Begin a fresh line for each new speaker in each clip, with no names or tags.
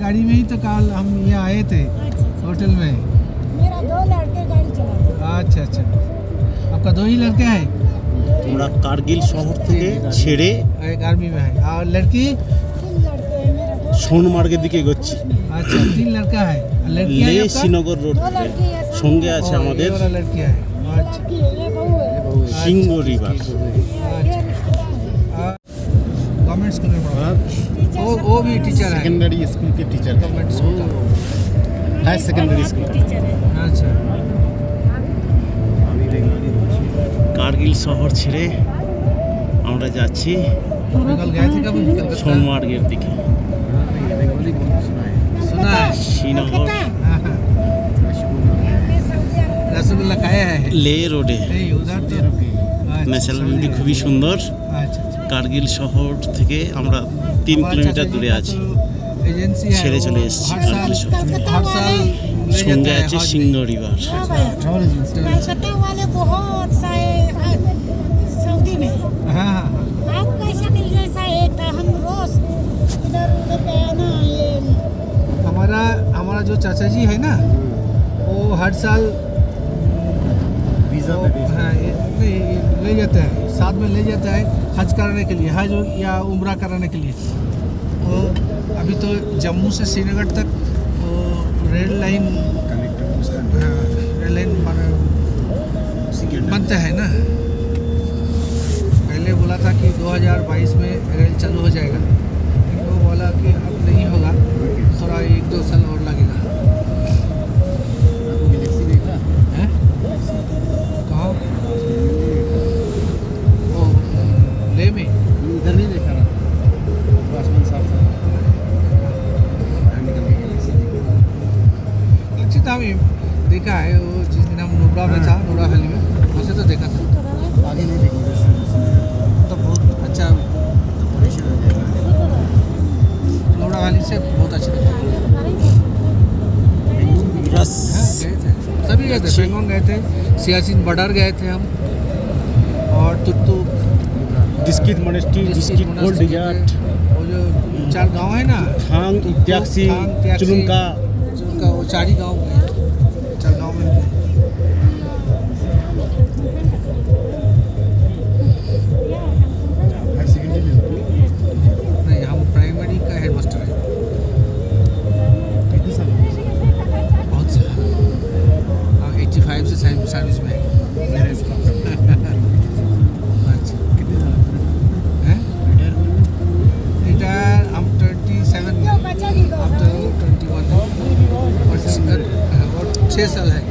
गाड़ी में ही तो कल हम यहाँ आए थे होटल में।
मेरा 2 लड़के गाड़ी चलाते।
अच्छा अच्छा, आपका 2 ही लड़के हैं?
আমরা কার্গিল শহর থেকে ছেড়ে
एक आर्मी में है और लड़की?
3 लड़के हैं मेरा 2।
সোনমার্গের দিকে এগোচ্ছি।
अच्छा 3 लड़का है। लड़की
লে
है आपका?
শ্রীনগর রোড
2
থেকে
लड़की है सामने।
সঙ্গে আছে
ये
আমাদের
वाला लड़की है। अच्छा
लड़की है, ये बहू है।
সিংহ রিভার।
ये रिश्तेदार है।
गवर्नमेंट स्कूल में पढ़ा? वो भी टीचर है?
सेकेंडरी स्कूल के टीचर
गवर्नमेंट स्कूल का?
High secondary school.
टीचर है।
अच्छा
কার্গিল শহর ছেড়ে আমরা যাচ্ছি
निकल गए थे कभी? कलकत्ता?
সোনমার্গের দিকে।
सुना है?
শ্রীনগর
हाँ, हाँ। रसगुल्ला खाया है?
লে রোডে
नहीं उधर तो अच्छा,
ন্যাচারাল
समझ
বিউটি
गए।
খুবই সুন্দর।
अच्छा अच्छा।
কার্গিল শহর থেকে আমরা 3 কিলোমিটার দূরে আছি।
एजेंसी है
ছেড়ে
वो
চলে এসেছি
हर साल
কার্গিল শহর।
हर साल ले
সঙ্গে
जाता है
আছে
हज
সিংহ
में।
রিভার।
हाँ भाई, कलकत्ता वाले बहुत सारे सऊदी में।
हाँ हाँ हाँ।
आप कैसे मिल जैसा एक था, हम रोज इधर उधर गया ना ये।
हमारा जो चाचा जी है ना, वो हर साल
वीजा
हाँ नहीं ले जाता है, साथ में ले जाता है हज कराने के लिए, हज या उम्रा कराने के लिए। वो अभी तो जम्मू से श्रीनगर तक वो रेल लाइन बनता है ना। पहले बोला था कि 2022 में रेल चालू हो जाएगा, लेकिन वो बोला कि अब नहीं होगा, थोड़ा 1-2 साल और लगेगा। हैं? कहाँ? वो ले में?
इधर नहीं देखा ना, आसमान साफ था।
लक्षित हम देखा है, वो जिस दिन हम नुब्रा में था, नुब्रा वैली में, वैसे तो देखा था।
आगे नहीं देखी
तो बहुत अच्छा, नुब्रा वैली से बहुत अच्छा लगा।
बस
हाँ, गए थे, सभी गए थे, पेंगोंग गए थे, सियाचिन बॉर्डर गए थे हम, और Turtuk,
Diskit monastery, Diskit gold desert,
वो जो 4 गांव है ना,
थांग, इत्याक्सी,
थांग, त्याक्सी,
चुलुंका,
चुलुंका, वो 4 ही गाँव गए, 4 गाँव में गए। नहीं, हम प्राइमरी का हेडमास्टर है। बहुत सारा, हम 85 से सर्विस में है। अच्छा, हैं? रिटायर हम 27 में,
तो बच्चा जी को
अब तो 21 है, और 6 साल है।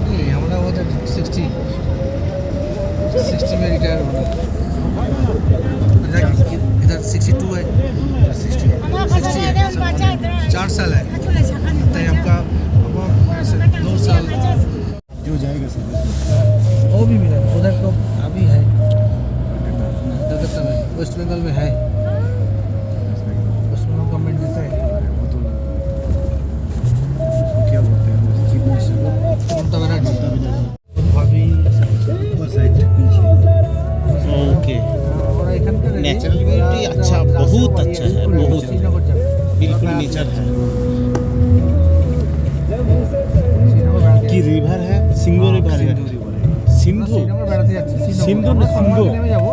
नहीं, हमारा वो था 60 में रिटायर होना। इधर 62 है, 60 है, 4 साल है। तो आपका 2 साल
जो जाएगा सब।
वो भी मिला उधर तो अभी है कलकत्ता में, वेस्ट बंगाल में है, वेस्ट बंगाल गवर्नमेंट देता है।
क्या बोलते हैं चीफ मिनिस्टर
ममता बनर्जी भाभी
ओके।
और एखानकार
नेचुरल ब्यूटी अच्छा, बहुत अच्छा है, बहुत
श्रीनगर जाओ,
बिल्कुल नेचर है।
श्रीनगर बेড়াতে
কি রিভার है? সিংহ রিভার है। সিন্ধু
শ্রীনগর বেড়াতে যাচ্ছি।
সিন্ধু না সিন্ধু?
নেমে যাবো।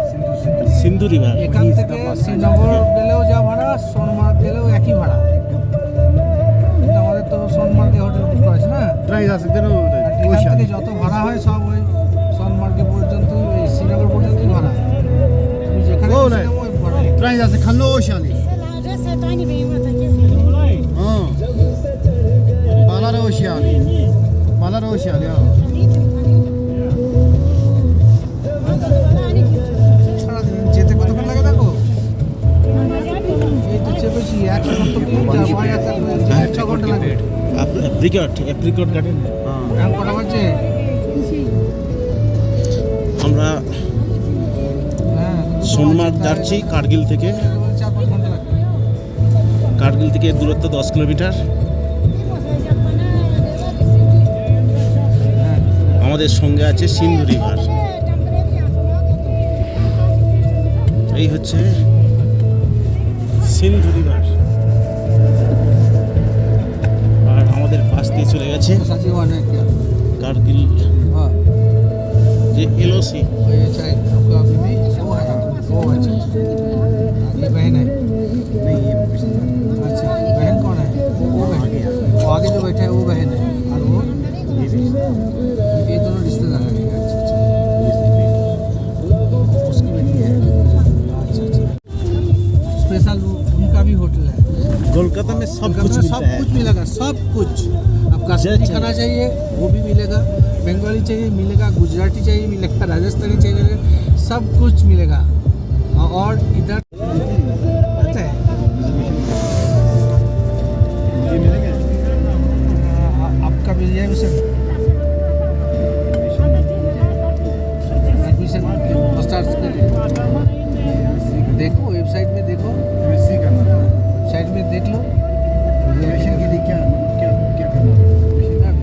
সিন্ধু রিভার।
এখান থেকে শ্রীনগর গেলেও যা ভাড়া, সোনমার্গ গেলেও একই ভাড়া, কিন্তু আমাদের তো সোনমার্গে হোটেল বুক করেছে না।
ट्राई जा सकते ना
এখান থেকে যত ভাড়া হয় সব ওই সোনমার্গে পর্যন্ত, ওই শ্রীনগর পর্যন্তই ভাড়া। তুমি যেখানে
ও
খুশি
নাই।
নামো, ওই ভাড়া।
ट्राई जा सकते खल्लो ओशाली हां बालार ओशाली
একশো সত্তর কিলোমিটার হওয়া যাচ্ছে 6 ঘন্টা লাগবে।
Apricot garden.
এখন কটা বাজছে?
আমরা
হ্যাঁ
সোনমার্গ যাচ্ছি কার্গিল থেকে।
4-5 ঘন্টা লাগবে।
কার্গিল থেকে দূরত্ব 10 কিলোমিটার।
হ্যাঁ
আমাদের সঙ্গে আছে সিন্ধু রিভার। এই হচ্ছে সিন্ধু রিভার। আর আমাদের পাশ দিয়ে চলে গেছে
साथी हुआ नहीं क्या?
কার্গিল
हाँ
যে এলওসি।
और ये चाय आपका बीबी वो है अच्छा। ये बहन है?
नहीं ये
अच्छा बहन कौन है? वो बहन वो आगे जो बैठा है वो बहन है और वो ये दोनों रिश्तेदार हैं। अच्छा अच्छा उसकी बेटी है। अच्छा अच्छा स्पेशल उनका भी होटल है।
कोलकाता में सब कुछ
सब
मिलता है।
कुछ मिलेगा सब कुछ। आप कश्मीरी
अच्छा।
खाना चाहिए वो भी मिलेगा, बंगाली चाहिए मिलेगा, गुजराती चाहिए मिलेगा, राजस्थानी चाहिए मिलेगा, सब कुछ मिलेगा। और इधर पता है आपका रिजर्वेशन एडमिशन स्टार्ट करिए। देखो वेबसाइट में देखो, वेबसाइट में देख लो।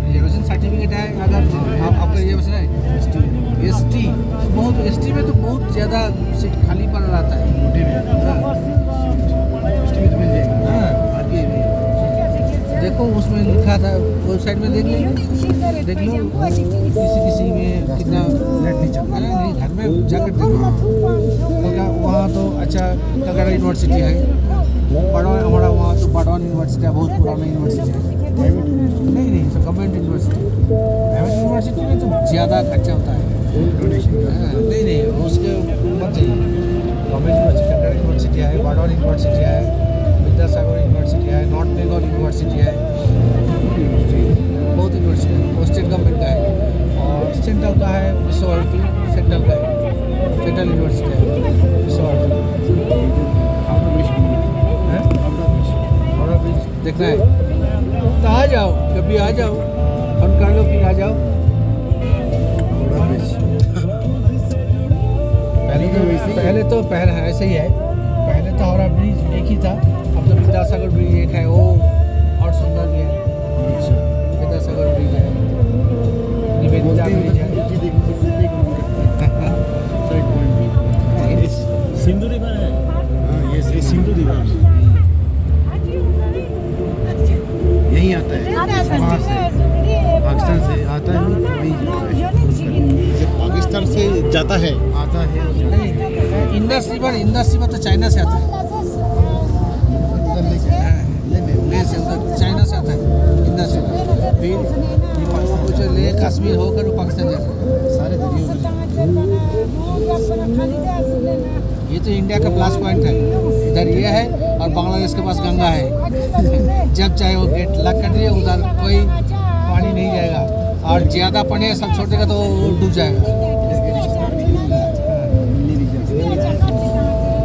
रिजर्वेशन सर्टिफिकेट है अगर आपका रिजर्वेशन है ST बहुत ST में तो बहुत ज़्यादा सीट खाली पड़ रहता है। हाँ देखो उसमें लिखा था वेबसाइट में देख लीजिए, देख लो किसी में कितना नहीं घर में जाकर देखो। वहाँ तो अच्छा कलकत्ता यूनिवर्सिटी है, बड़वान हमारा वहाँ तो बड़वान यूनिवर्सिटी है, बहुत पुराना यूनिवर्सिटी है। नहीं नहीं तो गवर्नमेंट यूनिवर्सिटी। प्राइवेट यूनिवर्सिटी में तो ज़्यादा खर्चा होता है। हाँ, नहीं नहीं उसके मत चाहिए। गवर्नमेंट यूनिवर्सिटी कलकत्ता यूनिवर्सिटी है, बड़वान यूनिवर्सिटी है, विद्यासागर यूनिवर्सिटी है, नॉर्थ बंगाल यूनिवर्सिटी है, बहुत यूनिवर्सिटी है। वो स्टेट गवर्नमेंट का है और सेंट्रल का है विश्वभारती, सेंट्रल का है सेंट्रल यूनिवर्सिटी है विश्वभारती। हावड़ा ब्रिज देखना है तो आ जाओ, कभी आ जाओ, फोन कर लो फिर आ जाओ। पहले ऐसे ही है, पहले तो हावड़ा ब्रिज एक ही था, अब तो विद्यासागर ब्रिज एक है, वो और सुंदर भी है। विद्यासागर ब्रिज है, निवेदिता ब्रिज है।
सिंधु रिवर है। हाँ ये सिंधु रिवर यहीं आता है, वहाँ से पाकिस्तान से आता है, वहीं पाकिस्तान से जाता है
इंडस रिवर तो चाइना से आता है। चाइना से आता है इंडस रिवर, फिर कुछ ले कश्मीर होकर वो पाकिस्तान जाता है। सारे दरियों में ये तो इंडिया का प्लस पॉइंट है। इधर ये है और बांग्लादेश के पास गंगा है। जब चाहे वो गेट लग कर दिए, उधर कोई पानी नहीं जाएगा और ज़्यादा पानी सब छोड़ेगा तो वो डूब जाएगा।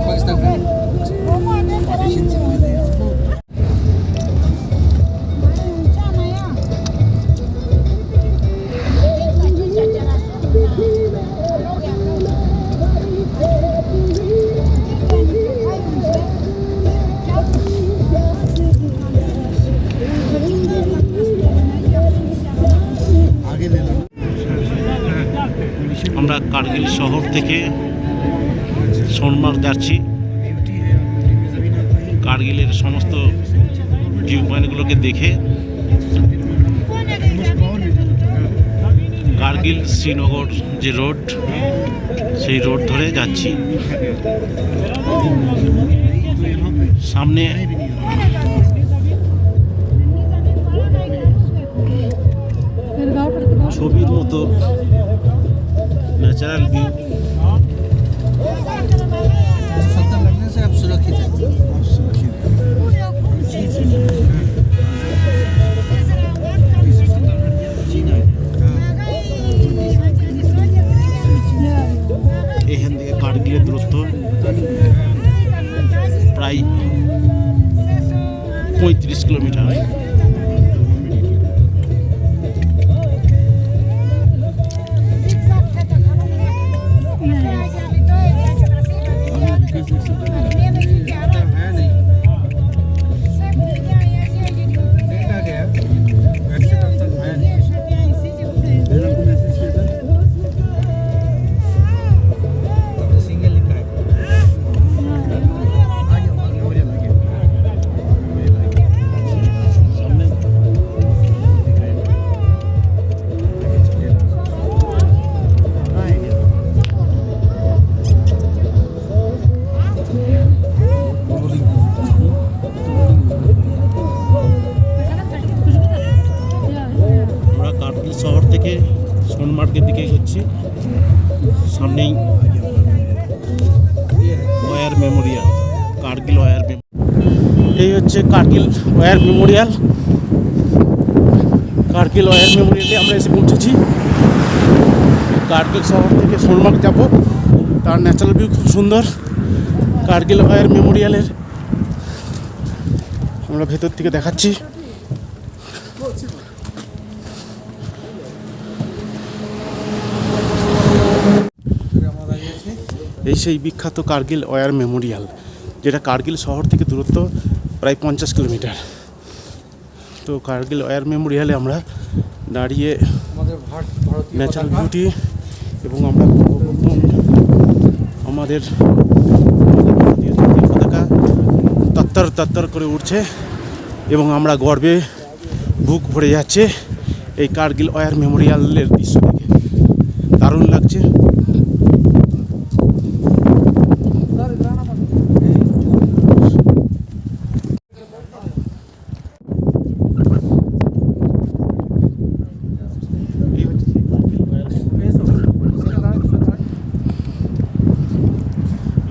पाकिस्तान का
আমরা কার্গিল শহর থেকে সোনমার্গ যাচ্ছি। কার্গিলের সমস্ত ভিউ পয়েন্টগুলোকে দেখে কার্গিল শ্রীনগর যে রোড, সেই রোড ধরে যাচ্ছি। সামনে ছবির মতো ন্যাচারাল ভিউ।
70 लगने से अब सुरक्षित है।
এখান থেকে কার্গিলের দূরত্ব প্রায়
35 কিলোমিটার। আমরা কার্গিল শহর থেকে সোনমার্গের দিকে এগোচ্ছি। সামনেই ওয়ার মেমোরিয়াল, কার্গিল ওয়ার এই হচ্ছে Kargil war memorial. Kargil war মেমোরিয়ালে আমরা এসে পৌঁছেছি। কার্গিল শহর থেকে সোনমার্গ যাব, তার ন্যাচারাল ভিউ খুব সুন্দর। কার্গিল ওয়ার মেমোরিয়ালের আমরা ভেতর থেকে দেখাচ্ছি। এই সেই বিখ্যাত কার্গিল ওয়ার মেমোরিয়াল, যেটা কার্গিল শহর থেকে দূরত্ব প্রায় 50 কিলোমিটার। তো কার্গিল ওয়ার মেমোরিয়ালে আমরা দাঁড়িয়ে ন্যাচারাল বিউটি এবং আমরা আমাদের ভারতীয় জাতীয় পতাকা তত্তর তত্তর করে উঠছে এবং আমরা গর্বে বুক ভরে যাচ্ছে এই কার্গিল ওয়ার মেমোরিয়ালের দৃশ্য দেখে। দারুণ লাগছে।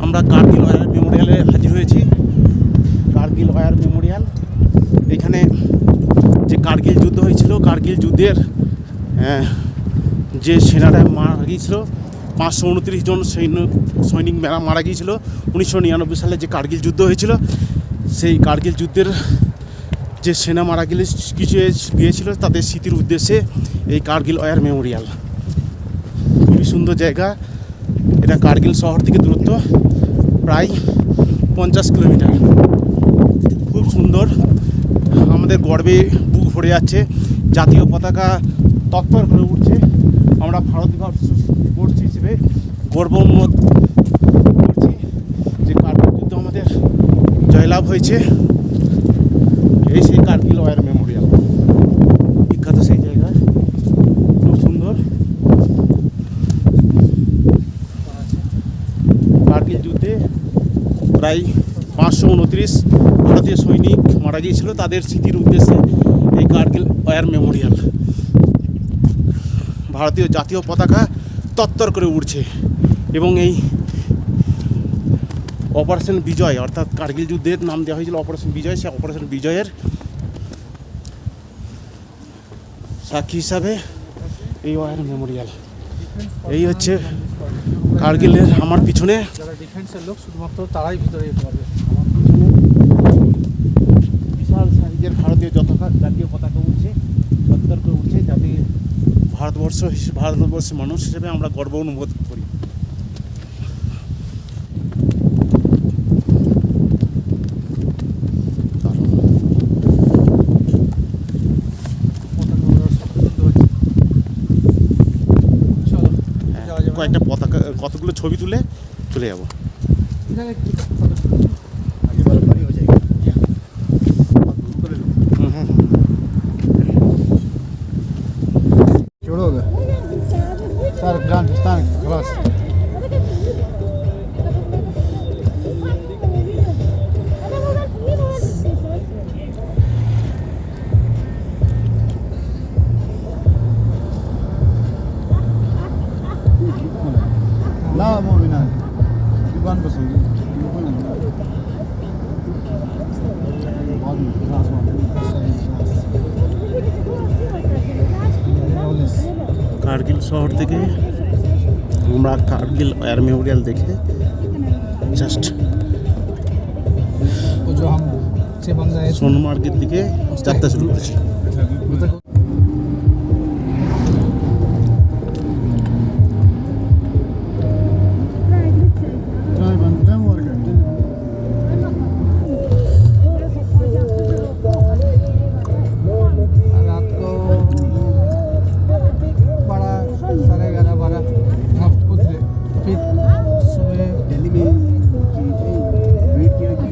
আমরা কার্গিল ওয়ার মেমোরিয়ালে হাজির হয়েছি। কার্গিল ওয়ার মেমোরিয়াল, এখানে যে কার্গিল যুদ্ধ হয়েছিল, কার্গিল যুদ্ধের যে সেনারা মারা গিয়েছিল, 529 জন সৈনিক মারা গিয়েছিল 1999 সালে যে কার্গিল যুদ্ধ হয়েছিল। সেই কার্গিল যুদ্ধের যে সেনা মারা গিয়েছিল তাদের স্মৃতির উদ্দেশ্যে এই কার্গিল ওয়ার মেমোরিয়াল। খুবই সুন্দর জায়গা। এটা কার্গিল শহর থেকে দূরত্ব প্রায় 50 কিলোমিটার। খুব সুন্দর, আমাদের গর্বে বুক ভরে যাচ্ছে। জাতীয় পতাকা তত্তর করে উঠছে। আমরা ভারতবর্ষ হিসেবে গর্ব অনুভব করছি যে কার্গিল যুদ্ধ আমাদের জয়লাভ হয়েছে। এই সেই কার্গিল ওয়ার মেমোরিয়াল, বিখ্যাত সেই জায়গা, খুব সুন্দর। কার্গিল যুদ্ধে প্রায় 529 ভারতীয় সৈনিক মারা গিয়েছিল, তাদের স্মৃতির উদ্দেশ্যে এই কার্গিল ওয়ার মেমোরিয়াল। ভারতীয় জাতীয় পতাকা তত্তর করে উঠছে এবং এই অপারেশন বিজয়, অর্থাৎ কার্গিল যুদ্ধের নাম দেওয়া হয়েছিল অপারেশন বিজয়, সেই অপারেশন বিজয়ের সাক্ষী হিসাবে এই ওয়ার মেমোরিয়াল। এই হচ্ছে কার্গিলের আমার পিছনে
যারা ডিফেন্সের লোক শুধুমাত্র তারাই ভিতরে যেতে পারবে।
বিশাল সাইজের ভারতীয় জাতীয় পতাকা উঠছে, তত্তর করে উঠছে, যাতে ভারতবর্ষের মানুষ হিসেবে আমরা গর্ব অনুভব করি। কয়েকটা পতাকা, কতগুলো ছবি তুলে চলে যাবো।
छोड़ोगे सर ग्रांड हिस्तान खलास لا مو بناء يبان بس
কার্গিল শহর থেকে আমরা কার্গিল ওয়ার মেমোরিয়াল দেখে জাস্ট
वो जो हम अच्छे बन रहे थे।
সোনমার্গের দিকে যাত্রা শুরু করেছি।
रात को 11:30 उतरे, फिर सुबह
दिल्ली में वेट किया कि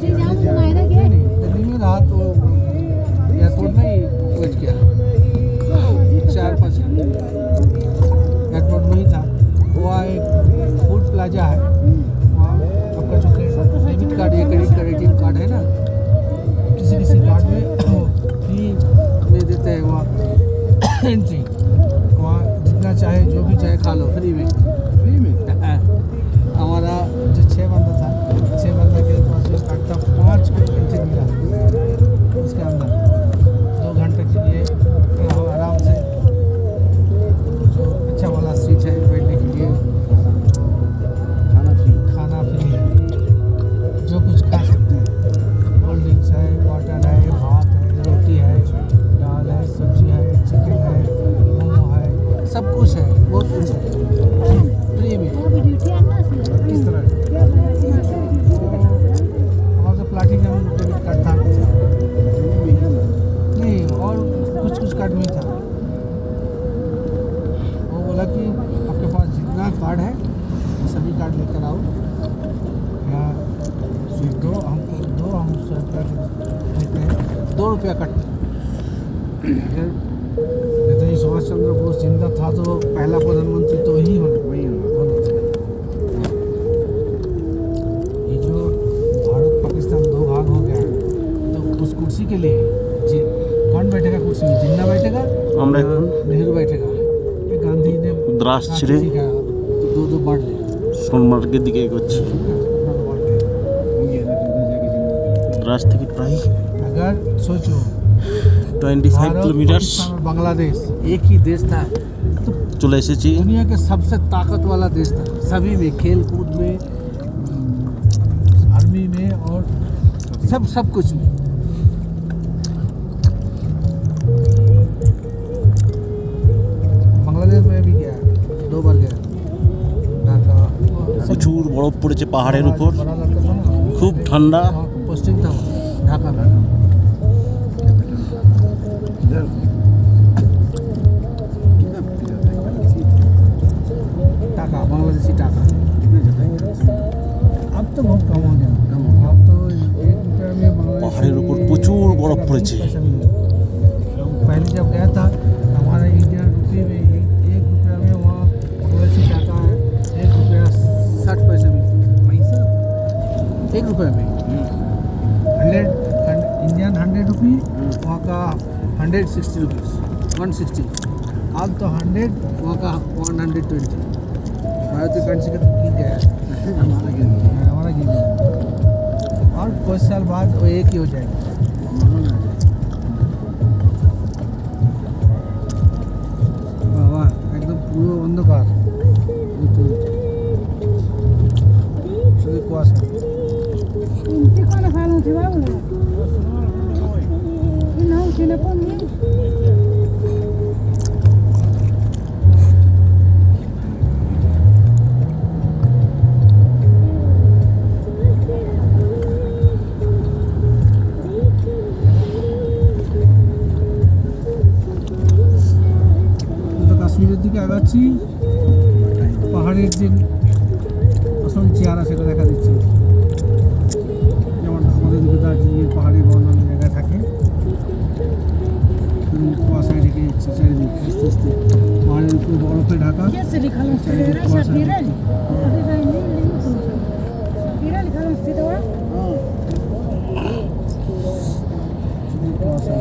दिल्ली में रहा तो एयरपोर्ट में ही वेट किया 4-5 घंटे एयरपोर्ट में ही था। वहाँ एक फूड प्लाजा है, वहाँ आपका जो डेबिट कार्ड या क्रेडिट कार्ड ATM कार्ड है ना, किसी कार्ड में फ्री में देते हैं वहाँ एंट्री। वहाँ जितना चाहे जो भी चाहे खा लो फ्री में। हमारा जो 6 बंदा था, 6 बंदा के पास जो कार्ड था 5 को एंट्री मिला उसके अंदर। 2 घंटे के लिए रहो आराम से, जो अच्छा वाला सीट है बैठने के लिए, खाना फ्री है, जो कुछ खा सकते हैं। कोल्ड ड्रिंक्स है, वाटर है, भात है, रोटी है, दाल है, सब्जी है, चिकन है, मोमो है, सब कुछ है, बहुत कुछ है फ्री में। किस तरह हमारा तो प्लाटिनम डेबिट कार्ड था नहीं, और कुछ कार्ड में था। वो बोला कि आपके पास जितना कार्ड है सभी कार्ड लेकर आओ, यहाँ दो हमको दो, हम 100 रुपया देते हैं, 2 रुपया कटते। अगर नेताजी सुभाष चंद्र बोस जिंदा था तो पहला प्रधानमंत्री तो ही होना था। ये जो भारत पाकिस्तान 2 भाग हो गया है, तो उस कुर्सी के लिए जी कौन बैठेगा कुर्सी में? जिन्ना बैठेगा,
আমরা এখন
नेहरू बैठेगा। ये गांधी ने
দ্রাস ছেড়ে
दो बांट ले
সোনমার্গের দিকে এগোচ্ছি। দ্রাস থেকে প্রায়
अगर सोचो
25
भारत,
কিলোমিটার
पाकिस्तान और बांग्लादेश एक ही देश था, तो
চলে এসেছি।
दुनिया के सबसे ताकत वाला देश था, सभी में, खेल कूद में, आर्मी में और सब कुछ में। बांग्लादेश में भी गया, 2 बार गया। ढाका
প্রচুর বরফ পড়েছে পাহাড়ের উপর,
बड़ा लड़का था ना,
খুব ঠান্ডা।
पोस्टिंग था वो, ढाका में। टाका, बांग्लादेशी टाका। अब तो बहुत कम हो गया, अब तो 1 रुपये में बांग्लादेशी
পাহাড়ের উপর প্রচুর বরফ পড়েছে।
पैसा मिलता। पहले जब गया था हमारे इंडियन रुपये में 1 रुपया में वहाँ बांग्लादेशी टाका है 1 रुपया 60 पैसे मिलता। 1 रुपये में 100 इंडियन 100 रुपये, वहाँ का 160 रुपीज़ 160। अब तो 100, वहाँ का 120। भारतीय करेंसी का गिर गया, हमारा गिर गया। और कुछ साल बाद वो एक ही हो जाएगा। वाह वाह, एकदम পুরো অন্ধকার, শুধু কুয়াশা। কাশ্মীরের দিকে আগাচ্ছি, পাহাড়ের যে আসল চেহারা সেটা দেখা দিচ্ছে। যেমন আমাদের দিকে দার্জিলিংয়ের পাহাড়ি বর্ণনা জায়গায় থাকে, কুয়াশায় ঢেকে যাচ্ছে চারিদিক, আস্তে আস্তে পাহাড়ের উপরে বরফে ঢাকা, চারিদিক কুয়াশা। কুয়াশা,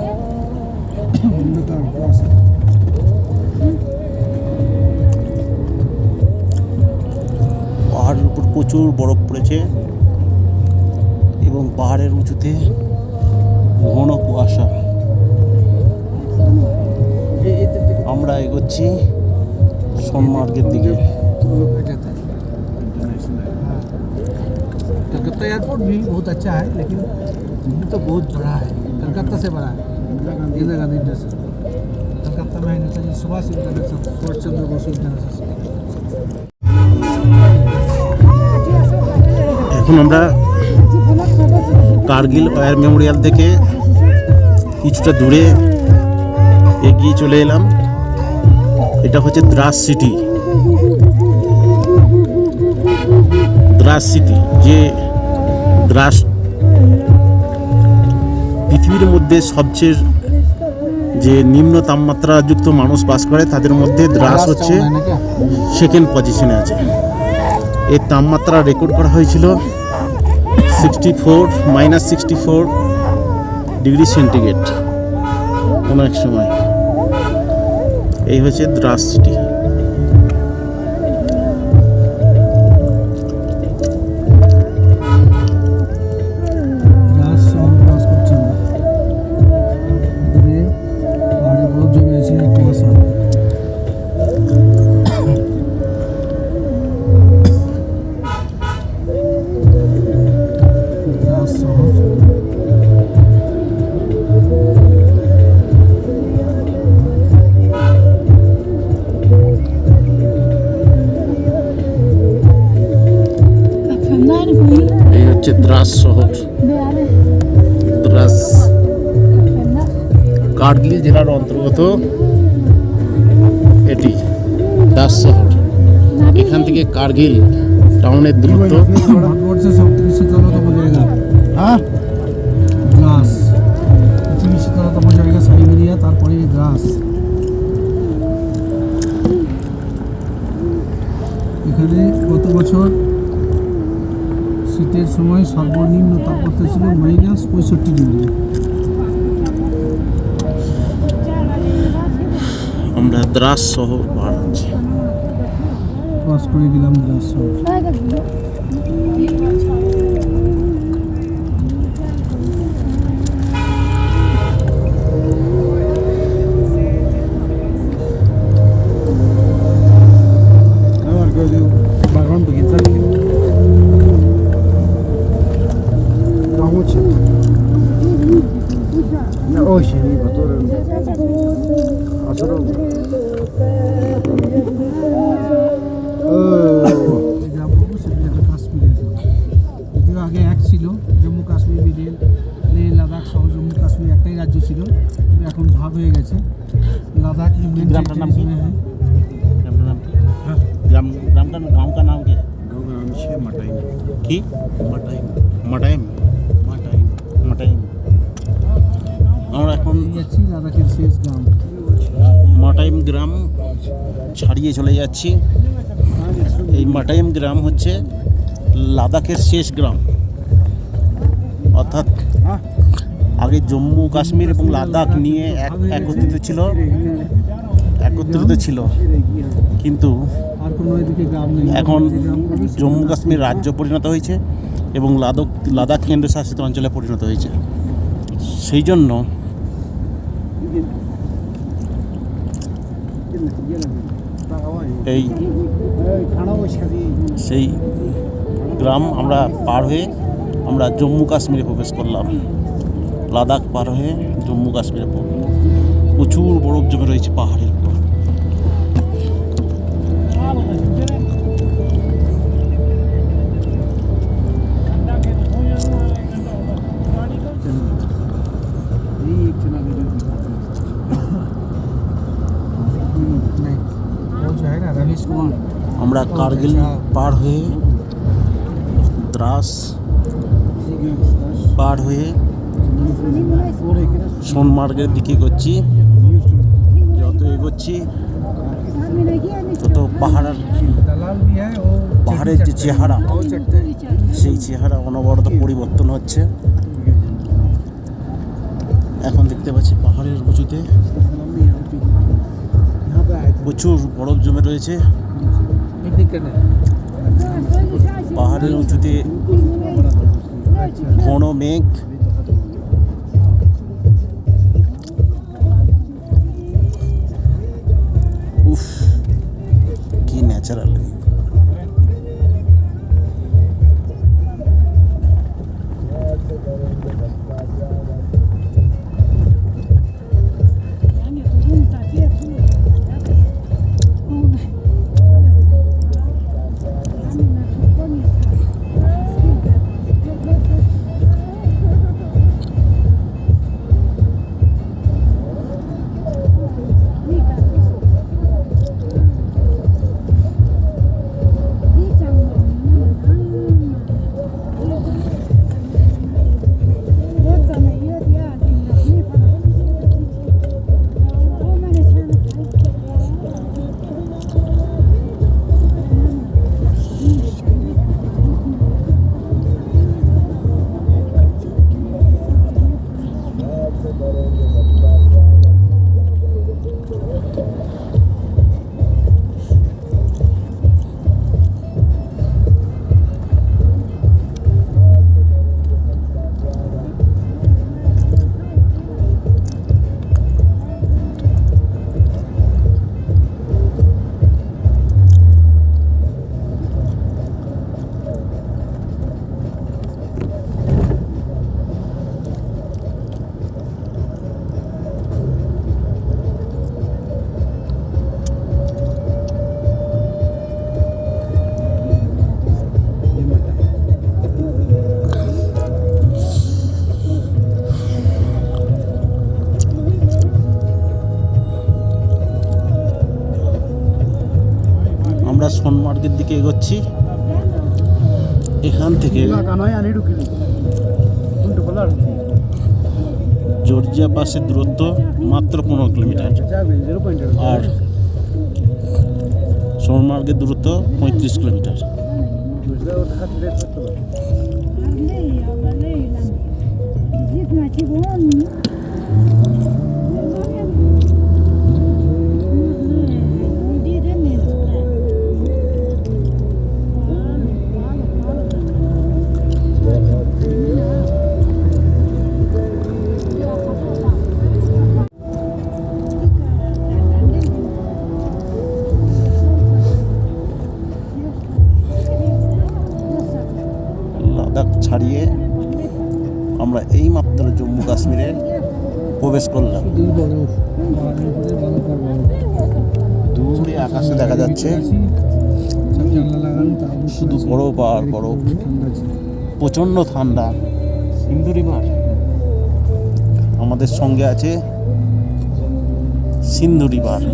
অন্ধকার কুয়াশা।
পাহাড়ের উপর প্রচুর বরফ পড়েছে এবং পাহাড়ের উঁচুতে ঘন কুয়াশা। আমরা এগোচ্ছি সোনমার্গের দিকে।
कलकत्ता एयरपोर्ट भी बहुत अच्छा है, लेकिन दिल्ली तो बहुत बड़ा है, कलकत्ता से बड़ा है इंदिरा गांधी इंटरनेशनल। कलकत्ता में है नेताजी सुभाष इंटरनेशनल, सुभाष चंद्र बोस इंटरनेशनल।
এখন আমরা কার্গিল ওয়ার মেমোরিয়াল থেকে কিছুটা দূরে এগিয়ে চলে এলাম। এটা হচ্ছে দ্রাস সিটি। দ্রাস সিটি, যে দ্রাস পৃথিবীর মধ্যে সবচেয়ে যে নিম্ন তাপমাত্রাযুক্ত মানুষ বাস করে তাদের মধ্যে দ্রাস হচ্ছে সেকেন্ড পজিশনে আছে। এর তাপমাত্রা রেকর্ড করা হয়েছিল -64 ডিগ্রি সেন্টিগ্রেড কোনো এক সময়। এই হচ্ছে দ্রাস সিটি। এই হচ্ছে দ্রাস শহর। দ্রাস কার্গিল জেলার অন্তর্গত এটি দ্রাস শহর। এখান থেকে কার্গিল টাউনের দূরত্ব
ভারতবর্ষের সবথেকে শীতলতম জায়গা, হ্যাঁ দ্রাস। পৃথিবীর শীতলতম জায়গা সাইবেরিয়া, তারপরে দ্রাস। এখানে গত বছর শীতের সময় সর্বনিম্ন তাপমাত্রা ছিল -65 ডিগ্রি।
আমরা দ্রাস শহর পার হচ্ছি।
ক্রস করে গেলাম দ্রাস শহর।
बागान बगीचा Очень, который
যদিও আগে এক ছিল, জম্মু কাশ্মীর মিডিল, লেহ লাদাখ সহ জম্মু কাশ্মীর একটাই রাজ্য ছিল, কিন্তু এখন ভাগ হয়ে গেছে। লাদাখ ইউনিয়ন
গ্রামটার নাম কি?
হ্যাঁ,
গ্রামটার গাঁও কা নাম কি?
गाँव का नाम है मटाइन।
কি?
मटाइन
মাটাইম।
मटाइन
মাটাইম। আমরা এখন
যাচ্ছি লাদাখের শেষ গ্রাম।
মাটাইম গ্রাম ছাড়িয়ে চলে যাচ্ছি। এই মাটাইম গ্রাম হচ্ছে লাদাখের শেষ গ্রাম। অর্থাৎ আগে জম্মু কাশ্মীর এবং লাদাখ নিয়ে একত্রিত ছিল, কিন্তু
আর কোনো এদিকে গ্রাম নেই।
এখন জম্মু কাশ্মীর রাজ্য পরিণত হয়েছে এবং লাদাখ কেন্দ্রশাসিত অঞ্চলে পরিণত হয়েছে। সেই জন্য সেই গ্রাম আমরা পার হয়ে আমরা জম্মু কাশ্মীরে প্রবেশ করলাম। লাদাখ পার হয়ে জম্মু কাশ্মীরে প্রচুর বরফ জমে রয়েছে পাহাড়ের উপর। আমরা কার্গিল পার হয়ে দ্রাস পার হয়ে সোনমার্গের দিকে এগোচ্ছি। যত এগোচ্ছি তত পাহাড়ের যে চেহারা, সেই চেহারা অনবরত পরিবর্তন হচ্ছে। এখন দেখতে পাচ্ছি পাহাড়ের উঁচুতে প্রচুর বরফ জমে রয়েছে। পাহাড়ের উঁচুতে ঘন মেঘ। উফ, কি ন্যাচারাল। আমরা সোনমার্গের দিকে এগোচ্ছি। এখান থেকে জর্জিয়া পাসের দূরত্ব মাত্র 15 কিলোমিটার আর সোনমার্গের দূরত্ব 35 কিলোমিটার। লাদাখ ছাড়িয়ে আমরা এই মাত্র জম্মু কাশ্মীরে প্রবেশ করলাম। দূরে আকাশে দেখা যাচ্ছে শুধু বরফ আর বরফ, প্রচণ্ড ঠান্ডা। সিন্ধু রিভার, আমাদের সঙ্গে আছে সিন্ধু রিভার।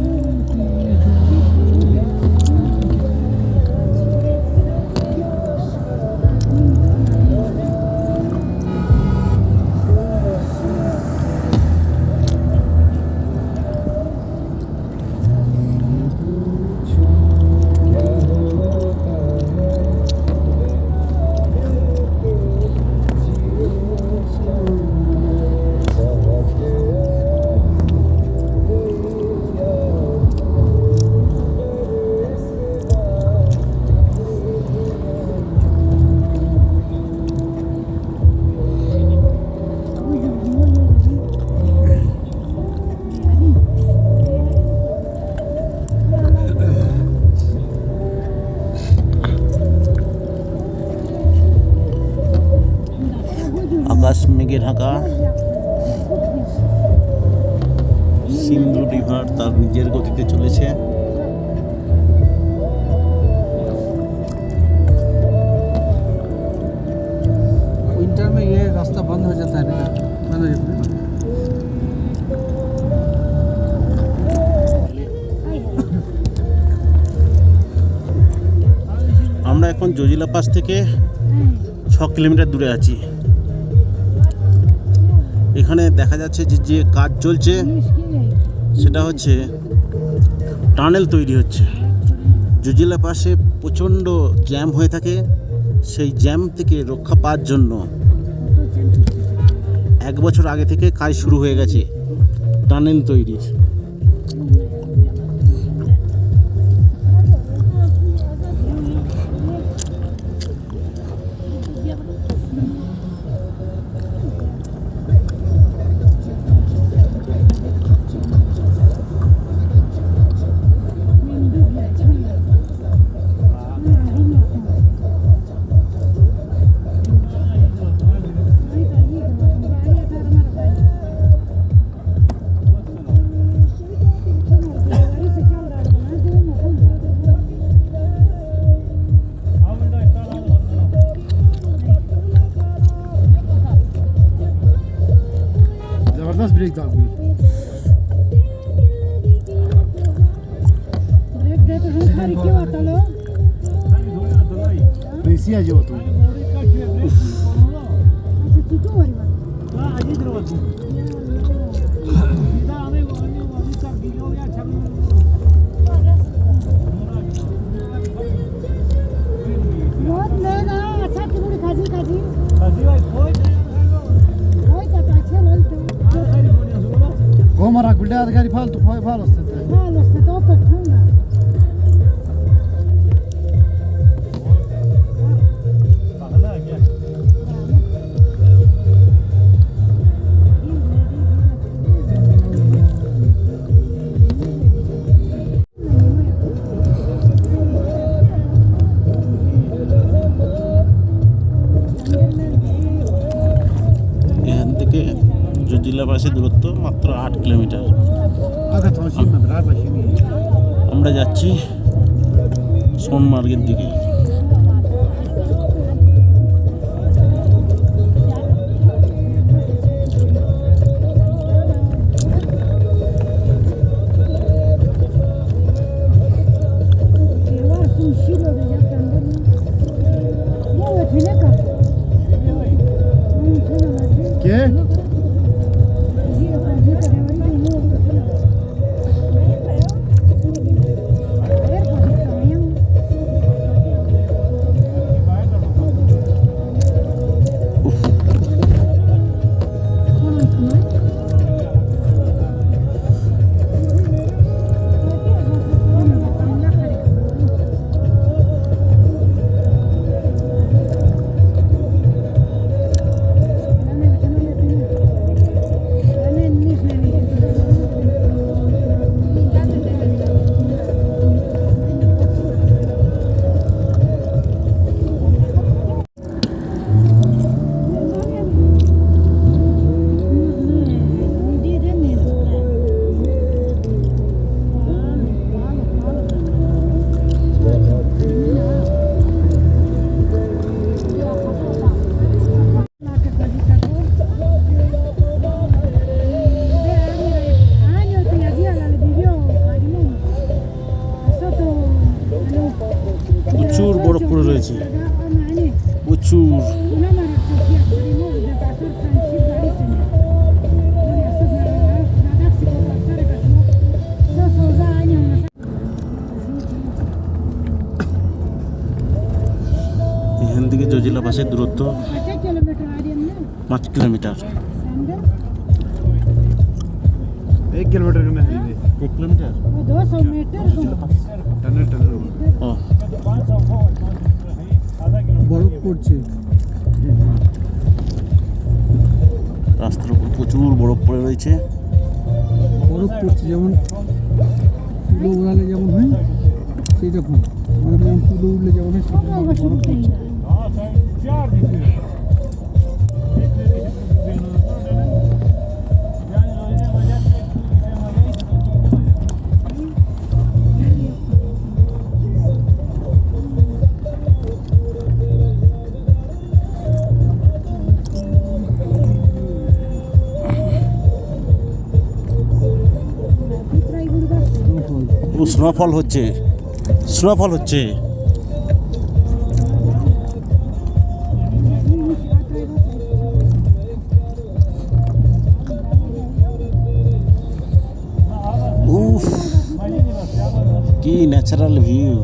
আকাশ মেঘে ঢাকা, সিন্ধু রিভার তার নিজের গতিতে চলেছে।
विंटर में ये रास्ता बंद हो जाता है ना, बंद हो जाता है।
আমরা এখন জজিলা পাস থেকে 6 কিলোমিটার দূরে আছি। এখানে দেখা যাচ্ছে যে কাজ চলছে সেটা হচ্ছে টানেল তৈরি হচ্ছে। জজিলা পাশে প্রচণ্ড জ্যাম হয়ে থাকে, সেই জ্যাম থেকে রক্ষা পাওয়ার জন্য 1 বছর আগে থেকে কাজ শুরু হয়ে গেছে টানেল তৈরির।
जबरदस्त ब्रेक था आपने। ऐसी आ जाओ तुम। Gomara kullar gari faltu fal ostete.
Fal ostete opet tonga.
এখান থেকে জজিলা পাসের দূরত্ব মাত্র 8 kilometre.
Aga toshim me brar bashini.
আমরা যাচ্ছি সোনমার্গের দিকে।
¿Qué?
প্রচুর বরফ পড়ে রয়েছে, প্রচুর। এখান থেকে জজিলা বাসের দূরত্ব 5 কিলোমিটার।
1 किलोमीटर में है ये
1 কিলোমিটার?
200 मीटर
टनल टनल
ও,
বরফ পড়ছে।
রাস্তার উপর প্রচুর বরফ পড়ে রয়েছে।
বরফ পড়ছে, যেমন তুলো উড়ালে যেমন হয় সেই রকম। আমাদের যেমন তুলো উড়লে যেমন হয় সেরকম বরফ পড়ছে।
ও স্নোফল হচ্ছে, স্নোফল হচ্ছে। উফ, কি ন্যাচারাল ভিউ।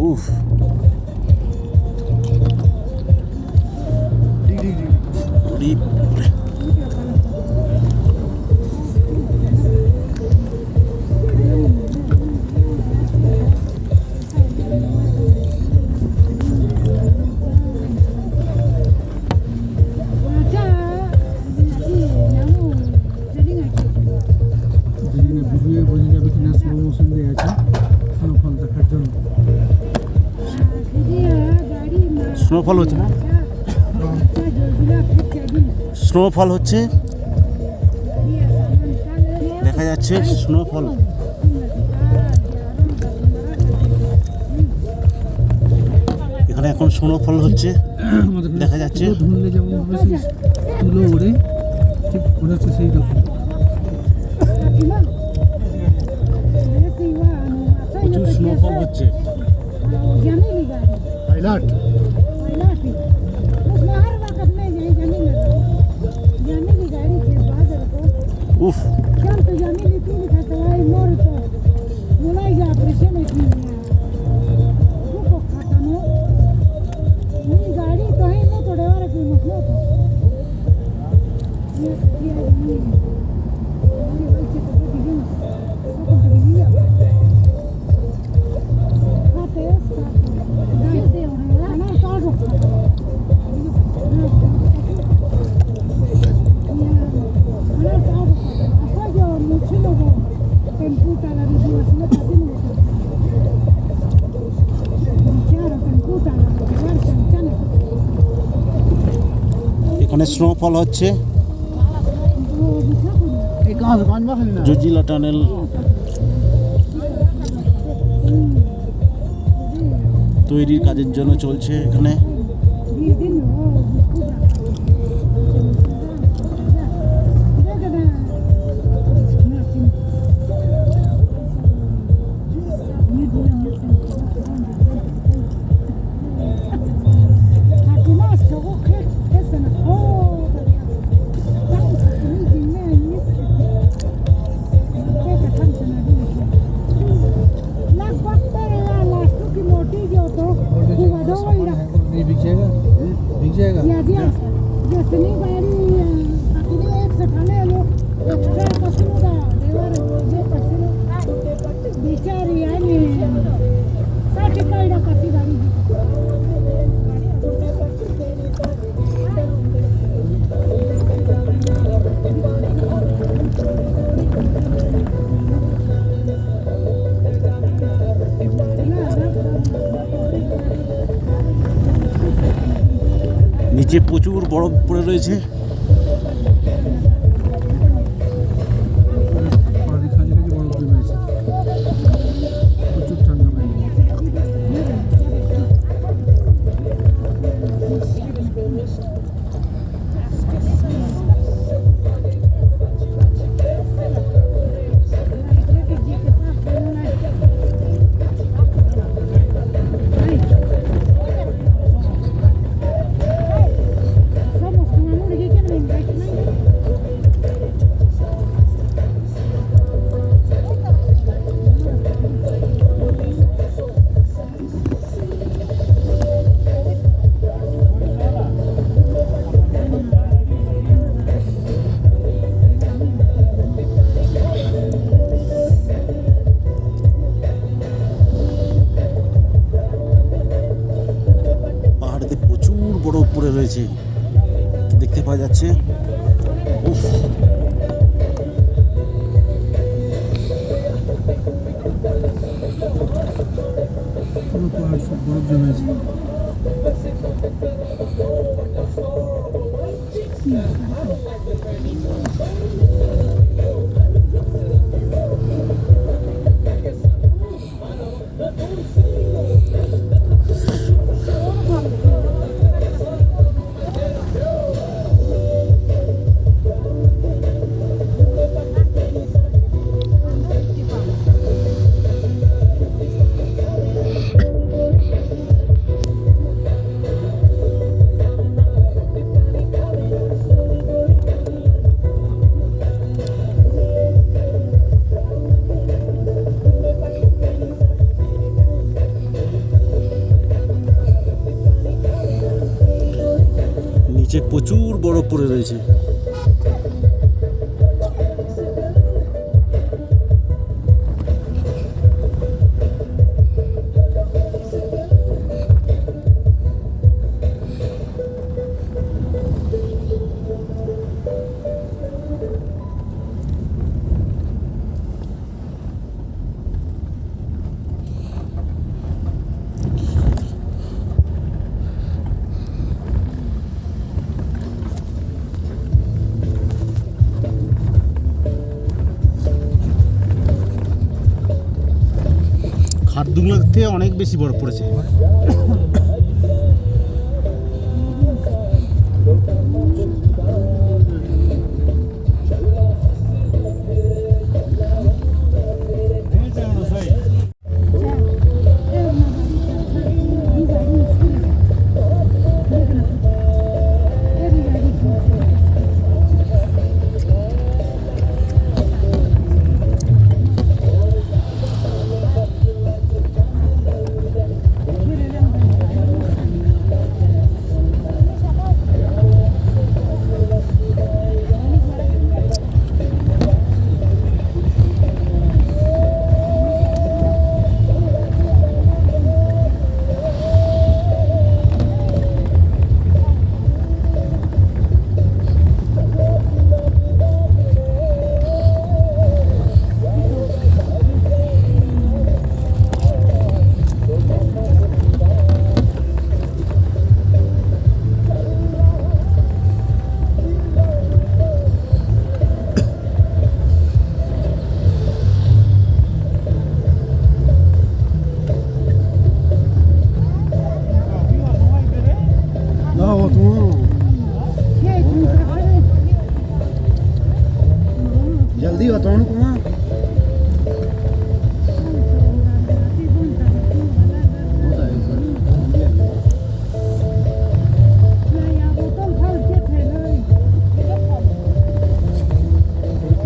উফ, ডিপ।
ভিডিও বোঝা যাবে কিনা স্লো মোশন দিয়ে আছে স্নোফল দেখার জন্য।
স্নোফল হচ্ছে না, স্নোফল হচ্ছে, দেখা যাচ্ছে স্নোফল। এখানে এখন স্নোফল হচ্ছে, দেখা যাচ্ছে।
ধুনলে যেমন হবে সেই তুলো ওড়ে, ঠিক মনে হচ্ছে সেই রকম।
প্রচুর স্নোফল হচ্ছে।
पायलट
উফ, এখানে স্নোফল হচ্ছে। জজিলা টানেল তৈরির কাজের জন্য চলছে এখানে। নিচে প্রচুর বরফ পড়ে রয়েছে।
প্রচুর ঠান্ডা লাগে।
পাহাড়েতে প্রচুর বরফ পড়ে রয়েছে, দেখতে পাওয়া যাচ্ছে। উফ,
পুরো পাহাড় সব বরফ জমেছে।
নিচে প্রচুর বরফ পড়ে রয়েছে। খারদুংলার থেকে অনেক বেশি বরফ পড়েছে। जल्दी बताओ ना कुमार।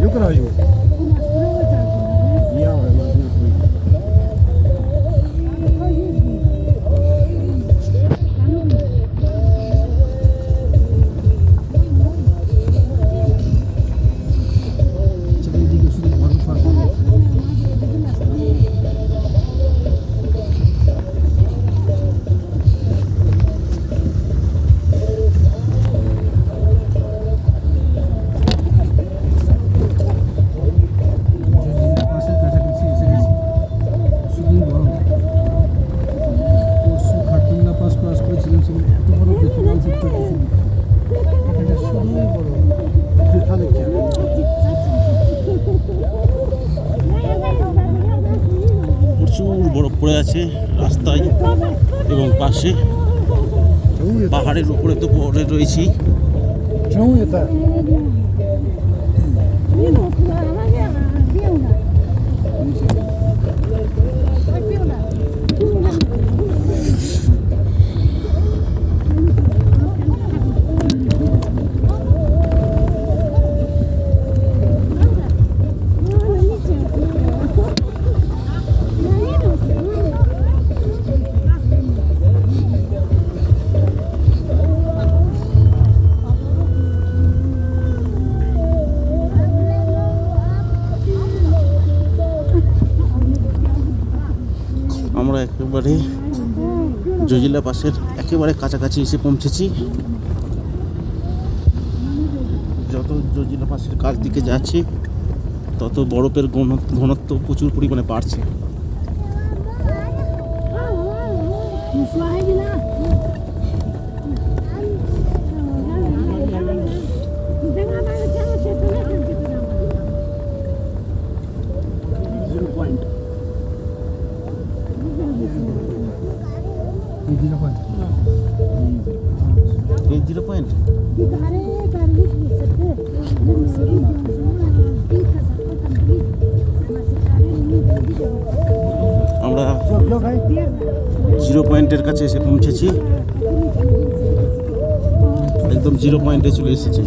यो करा यो या পড়ে আছে রাস্তায় এবং পাশে পাহাড়ের উপরে তো পড়ে রয়েছি।
Чому это?
আমরা একেবারে জজিলা পাসের একেবারে কাছাকাছি এসে পৌঁছেছি। যত জজিলা পাসের কাছ দিকে যাচ্ছি তত বরফের ঘনত্ব প্রচুর পরিমাণে বাড়ছে। এই 0 পয়েন্ট আমরা 0 পয়েন্টের কাছে এসে পৌঁছেছি। একদম 0 পয়েন্টে চলে এসেছি।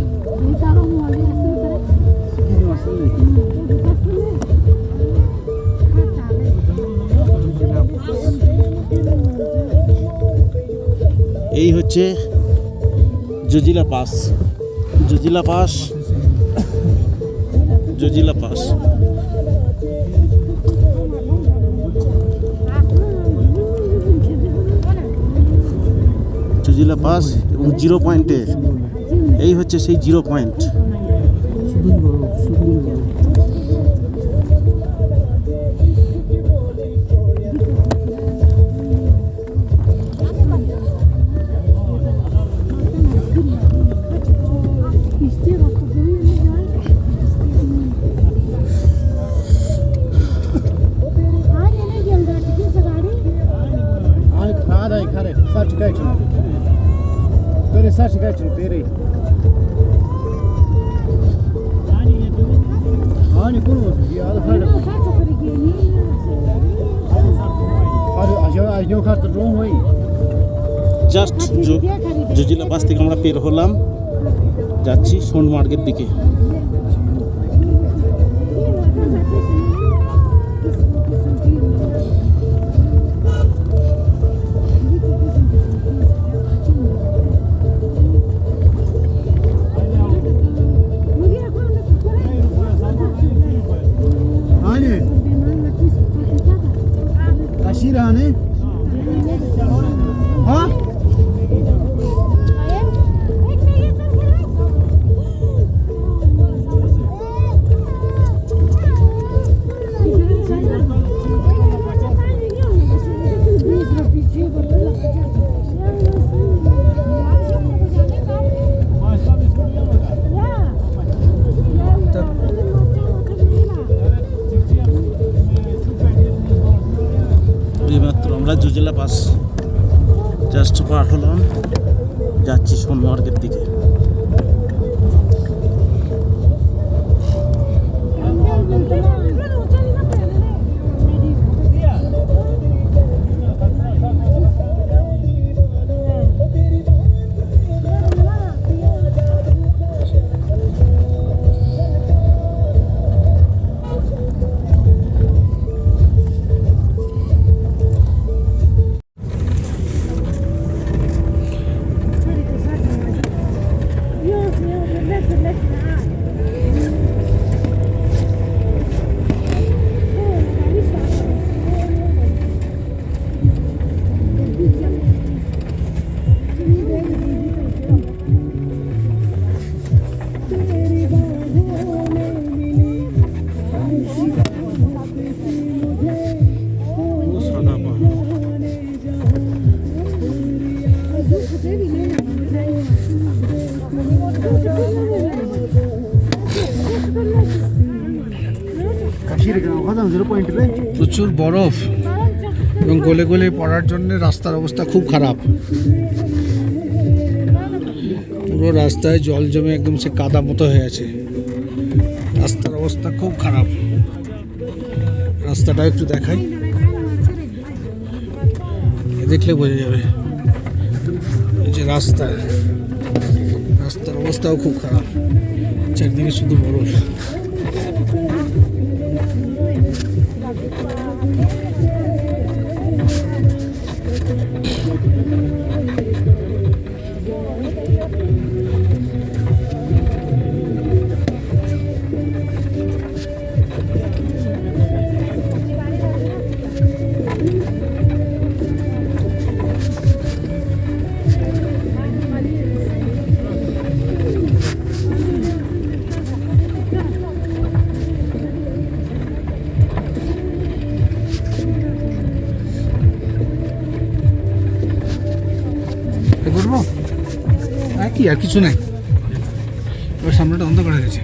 এই হচ্ছে Zojila pass. Zojila pass Zojila pass Zojila pass এবং 0 পয়েন্টে এই হচ্ছে সেই 0 point.
Pere. Hani konu ya da fayda. Hadi aşağı kartı drone hoy.
Just Zojila pass থেকে আমরা বের হলাম, যাচ্ছি সোনমার্গের দিকে।
Kaşirane? Ha?
আমরা জজিলা পাস জাস্ট পার হলাম, যাচ্ছি সোনমার্গের দিকে।
প্রচুর বরফ এবং গলে গলে পড়ার জন্য রাস্তার অবস্থা খুব খারাপ। পুরো রাস্তায় জল জমে একদম সে কাদা মতো হয়ে আছে। রাস্তার অবস্থা খুব খারাপ। রাস্তাটা একটু দেখাই, দেখলে বোঝা যাবে। এই যে রাস্তার অবস্থাও খুব খারাপ, চারদিকে শুধু বরফ। করবো কি আর কিছু নাই, এবার সামনেটা অন্ধকার হয়ে গেছে।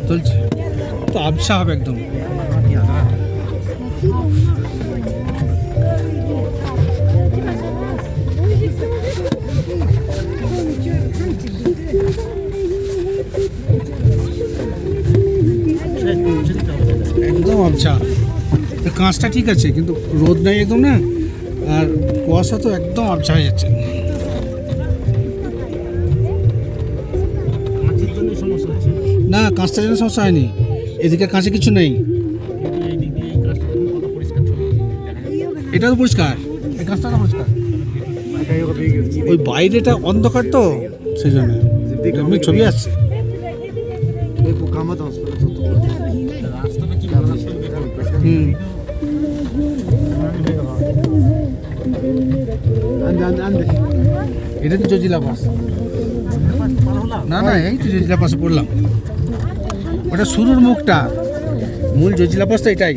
চলছে তো আবছা হবে একদম। একদম আবছা, কাঁচটা ঠিক আছে কিন্তু রোদ নাই একদম না, আর কুয়াশা তো একদম আবছা হয়ে যাচ্ছে। না কাঁচটার জন্য সমস্যা হয়নি, এদিকে কাঁচে কিছু নেই, এটা তো পরিষ্কার, এই কাঁচটা পরিষ্কার। ওই বাইরেটা অন্ধকার তো সেই জন্য এমনি ছবি আসছে। এটা তো জজিলা পাস, না না এই তো জজিলা পাসে পড়লাম, ওটা শুরুর মুখটা, মূল জজিলা পাসটা এটাই।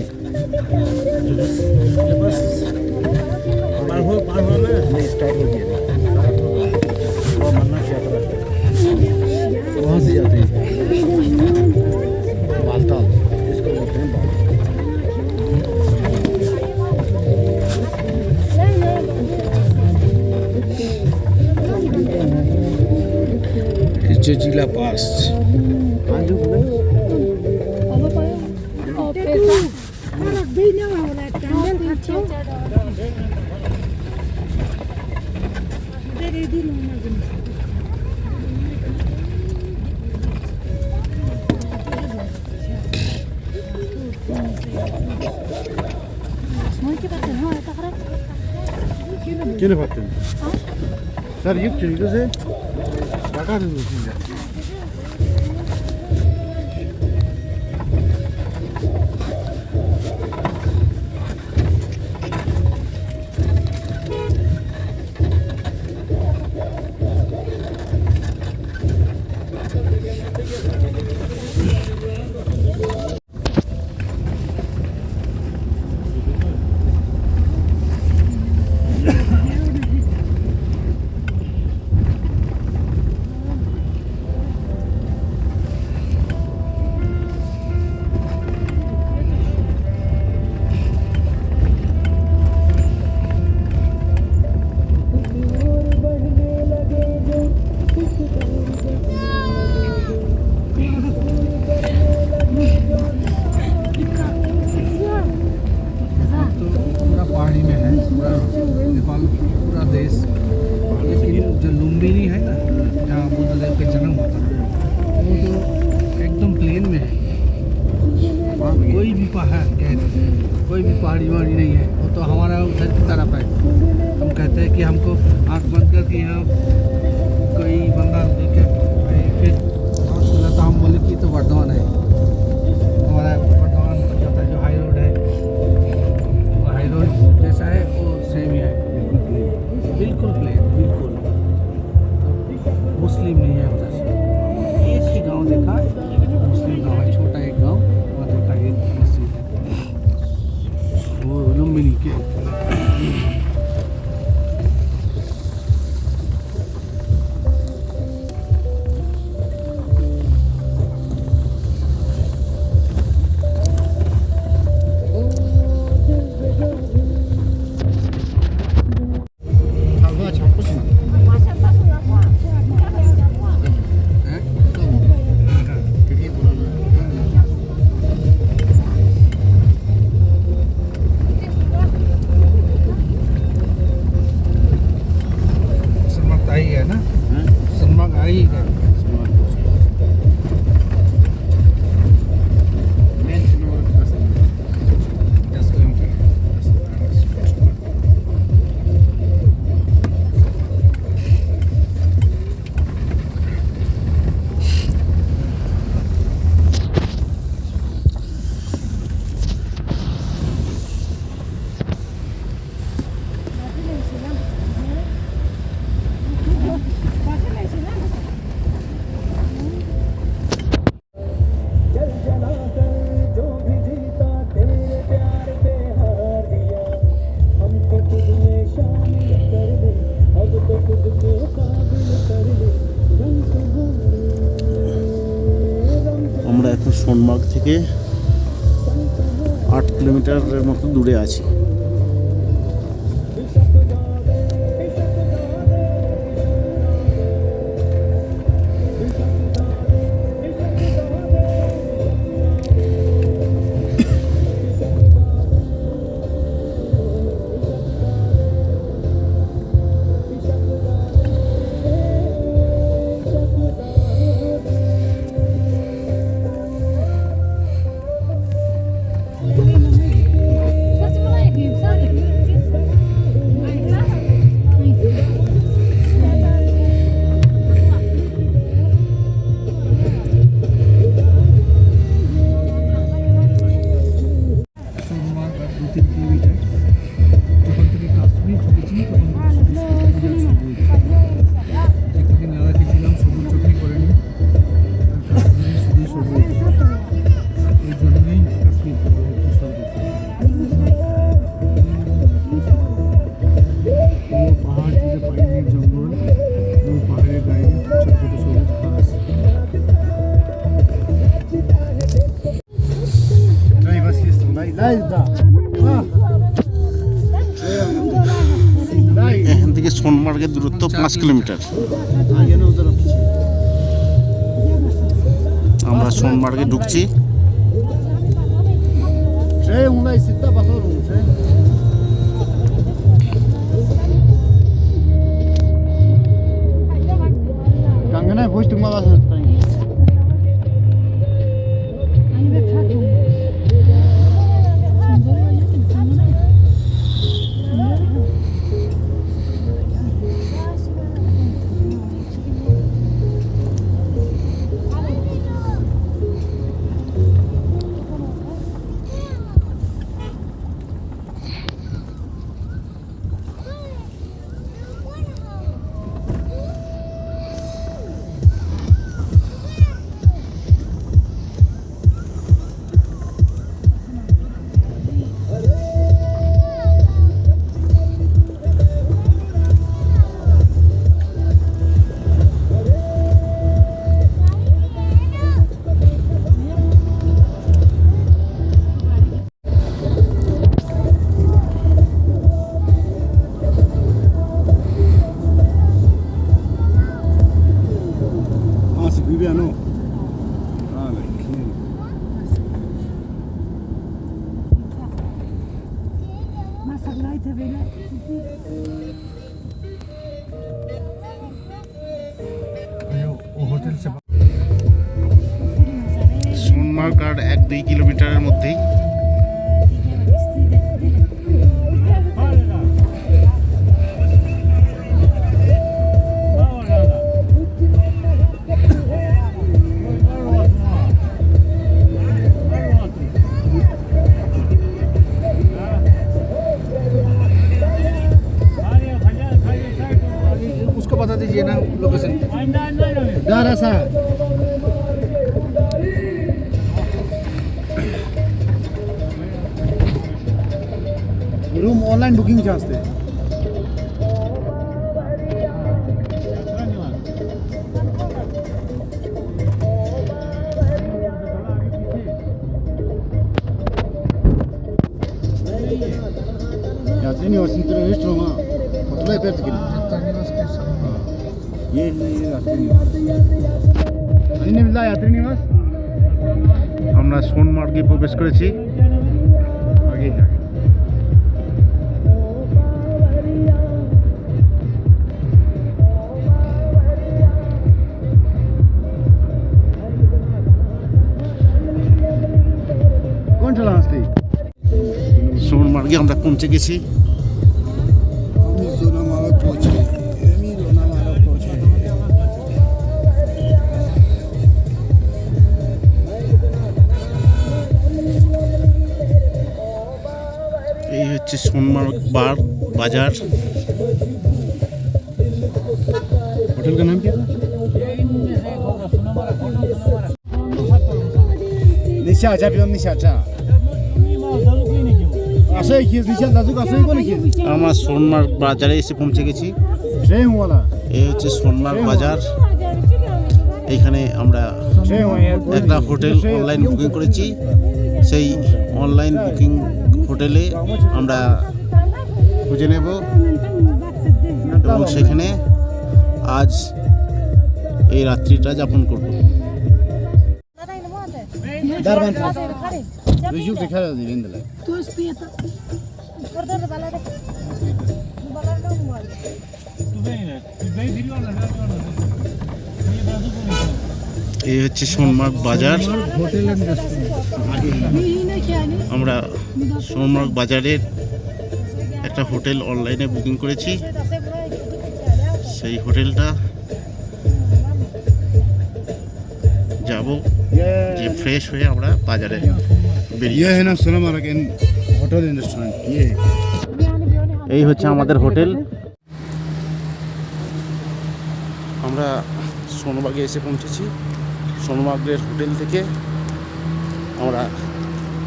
वहाँ से जाते हैं बालताल, इसको बोलते हैं
जजिला पास।
Kine baktın? Sen yük çürüdü sen. Bakar mısın ya? कोई भी पहाड़ी वहाड़ी नहीं है, वो तो हमारा उधर की तरफ है। हम कहते हैं कि हमको आँख बंद करके यहाँ कोई बंदा देखे फिर सुना तो हम बोले कि तो वर्धमान है, हमारा वर्धमान जाता है जो हाई रोड है, वो हाई रोड जैसा है वो सेम ही है, बिल्कुल प्लेन, बिल्कुल
সোনমার্গ থেকে 8 কিলোমিটারের মতো দূরে আছি।
সোনমার্গ আর 2-3 কিলোমিটার। যখন থেকে কাশ্মীর ঢুকেছি তখন যেখানে লাদাখে ছিলাম সবুজ চটনি করেনি, আর কাশ্মীরে শুধু সবুজ, এই জন্যই কাশ্মীর পরবর্তী স্বর্গ। পুরো পাহাড় জুড়ে পাইনের জঙ্গল এবং পাহাড়ের গায়ে ছোট ছোট সবুজ ঘাস।
এখান থেকে সোনমার্গের দূরত্ব 5 কিলোমিটার। আমরা সোনমার্গে ঢুকছি।
হোটেল से
সোনমার্গ আর 1-2 কিলোমিটারের মধ্যেই।
उसको बता दीजिए ना लोकेशन।
रूम ऑनलाइन बुकिंग चाहते हैं। यात्री निवास रेस्टोरेंट होटल पे ये यात्री निवास यात्री निवास।
আমরা সোনমার্গে প্রবেশ করেছি।
आगे कौन चला हंसती
সোনমার্গে আমরা পৌঁছে গেছি। এই হচ্ছে সোনমার্গ বাজার।
होटल का नाम क्या था? निशा अच्छा पियो निशा अच्छा আসে কি নিশা দাজুক আসে কোন কি
আমরা সোনমার্গ বাজারে এসে পৌঁছে গেছি।
ট্রেন ওয়ালা
এই হচ্ছে সোনমার্গ বাজার। এইখানে আমরা একটা হোটেল অনলাইন বুকিং করেছি। সেই অনলাইন বুকিং হোটেলে আমরা খুঁজে নেব এবং সেখানে আজ এই রাত্রিটা যাপন করব। এই হচ্ছে সোনমার্গ বাজার। আমরা সোনমার্গ বাজারের একটা হোটেল অনলাইনে বুকিং করেছি। সেই হোটেলটা যাব, যে ফ্রেশ হয়ে আমরা বাজারে বেরিয়ে।
ये है ना सोनामार्ग इन होटल एंड रेस्टोरेंट ये
এই হচ্ছে আমাদের হোটেল। আমরা সোনমার্গে এসে পৌঁছেছি। সোনমার্গের হোটেল থেকে আমরা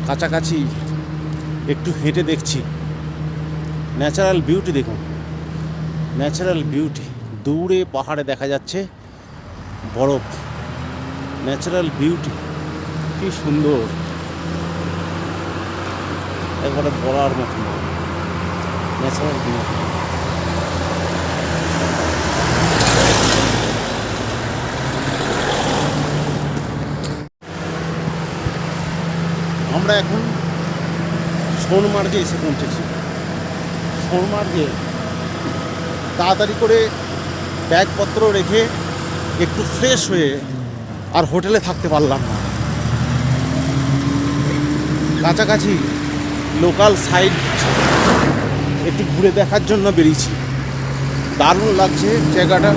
কাছাকাছি একটু হেঁটে দেখছি ন্যাচারাল বিউটি। দেখুন ন্যাচারাল বিউটি, দূরে পাহাড়ে দেখা যাচ্ছে বরফ। ন্যাচারাল বিউটি কি সুন্দর, একবারে বলার মতো ন্যাচারাল বিউটি। আমরা এখন সোনমার্গে এসে পৌঁছেছি। সোনমার্গে তাড়াতাড়ি করে ব্যাগপত্র রেখে একটু ফ্রেশ হয়ে আর হোটেলে থাকতে পারলাম না। কাছাকাছি লোকাল সাইড একটু ঘুরে দেখার জন্য বেরিয়েছি। দারুণ লাগছে জায়গাটা।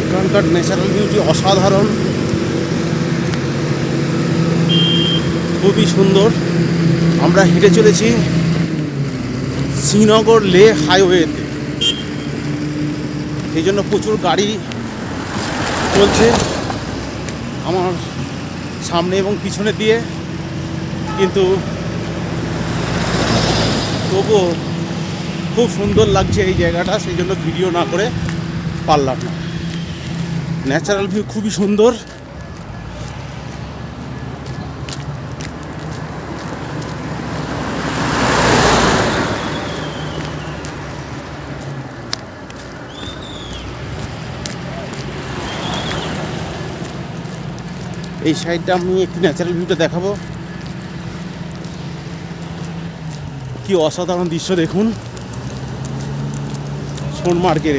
এখানকার ন্যাচারাল বিউটি অসাধারণ, খুবই সুন্দর। আমরা হেঁটে চলেছি শ্রীনগর লে হাইওয়েতে, সেই জন্য প্রচুর গাড়ি চলছে আমার সামনে এবং পিছনে দিয়ে, কিন্তু তবুও খুব সুন্দর লাগছে এই জায়গাটা, সেই জন্য ভিডিও না করে পারলাম না। ন্যাচারাল ভিউ খুবই সুন্দর। এই সাইডটা আমি একটু ন্যাচারাল ভিউটা দেখাবো। কি অসাধারণ দৃশ্য দেখুন সোনমার্গের।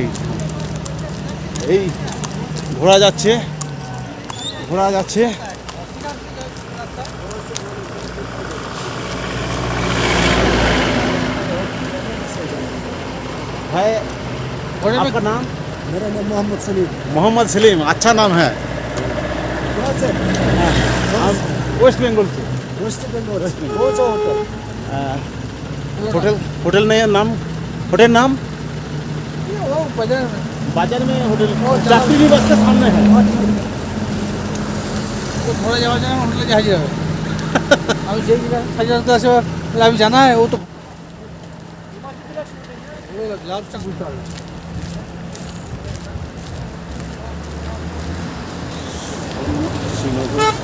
এই ঘোরা যাচ্ছে भाई आपका नाम?
मेरा नाम मोहम्मद सलीम।
मोहम्मद सलीम, अच्छा नाम है। हम वेस्ट बंगाल से।
वेस्ट बंगाल कौन सा होटल?
होटल नहीं है नाम? होटल नाम
वो बाजार में
बाजार में होटल যাত্রী बस के सामने है।
वो थोड़ा जावा जाना होटल के हाजिर है। अभी जे जगह हाजिर तो ऐसे अभी जाना है वो तो ग्लास तक उल्टा है।
শ্রীনগর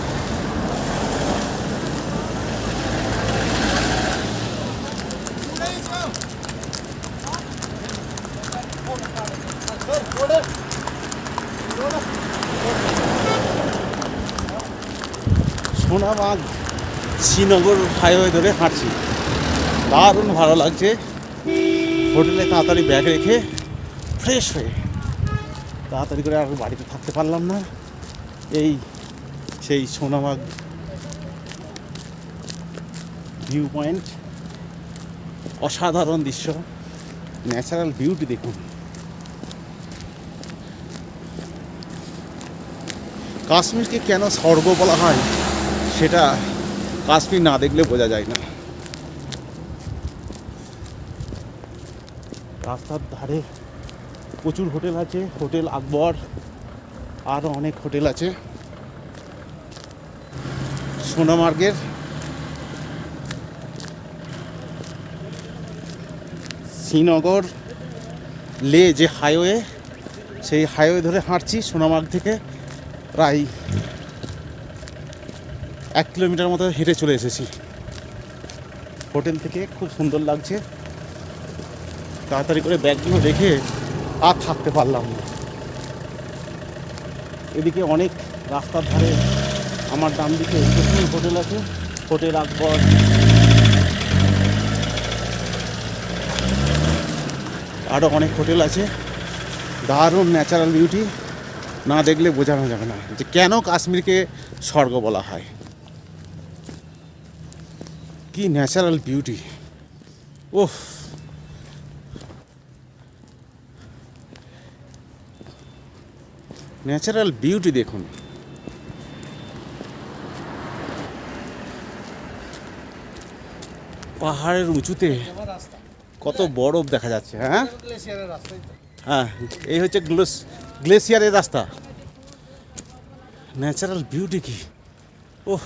সোনামার্গ শ্রীনগর হাইওয়ে ধরে হাঁটছি, দারুণ ভালো লাগছে। হোটেলে তাড়াতাড়ি ব্যাগ রেখে ফ্রেশ হয়ে তাড়াতাড়ি করে আর বাড়িতে থাকতে পারলাম না। এই সেই সোনামার্গ ভিউ পয়েন্ট, অসাধারণ দৃশ্য, ন্যাচারাল বিউটি দেখুন। কাশ্মীরকে কেন স্বর্গ বলা হয় সেটা কাশ্মীর না দেখলে বোঝা যায় না। রাস্তার ধারে প্রচুর হোটেল আছে, হোটেল আকবর, আরও অনেক হোটেল আছে। সোনামার্গের শ্রীনগর লে যে হাইওয়ে, সেই হাইওয়ে ধরে হাঁটছি সোনামার্গ থেকে প্রায় 1 কিলোমিটার মতো হেঁটে চলে এসেছি। হোটেল থেকে খুব সুন্দর লাগছে। তাড়াতাড়ি করে ব্যাগগুলো রেখে আর থাকতে পারলাম না। এদিকে অনেক রাস্তার ধারে আমার ডান দিকে হোটেল আছে, হোটেল আকবর, আরও অনেক হোটেল আছে। দারুণ ন্যাচারাল বিউটি, না দেখলে বোঝানো যাবে না যে কেন কাশ্মীরকে স্বর্গ বলা হয়। কি ন্যাচারাল বিউটি! ওহ, ন্যাচারাল বিউটি দেখুন। পাহাড়ের উঁচুতে কত বরফ দেখা যাচ্ছে। হ্যাঁ
গ্লেসিয়ারের রাস্তায় তো।
হ্যাঁ, এই হচ্ছে গ্লেসিয়ারের রাস্তা। ন্যাচারাল বিউটি কি! ওহ,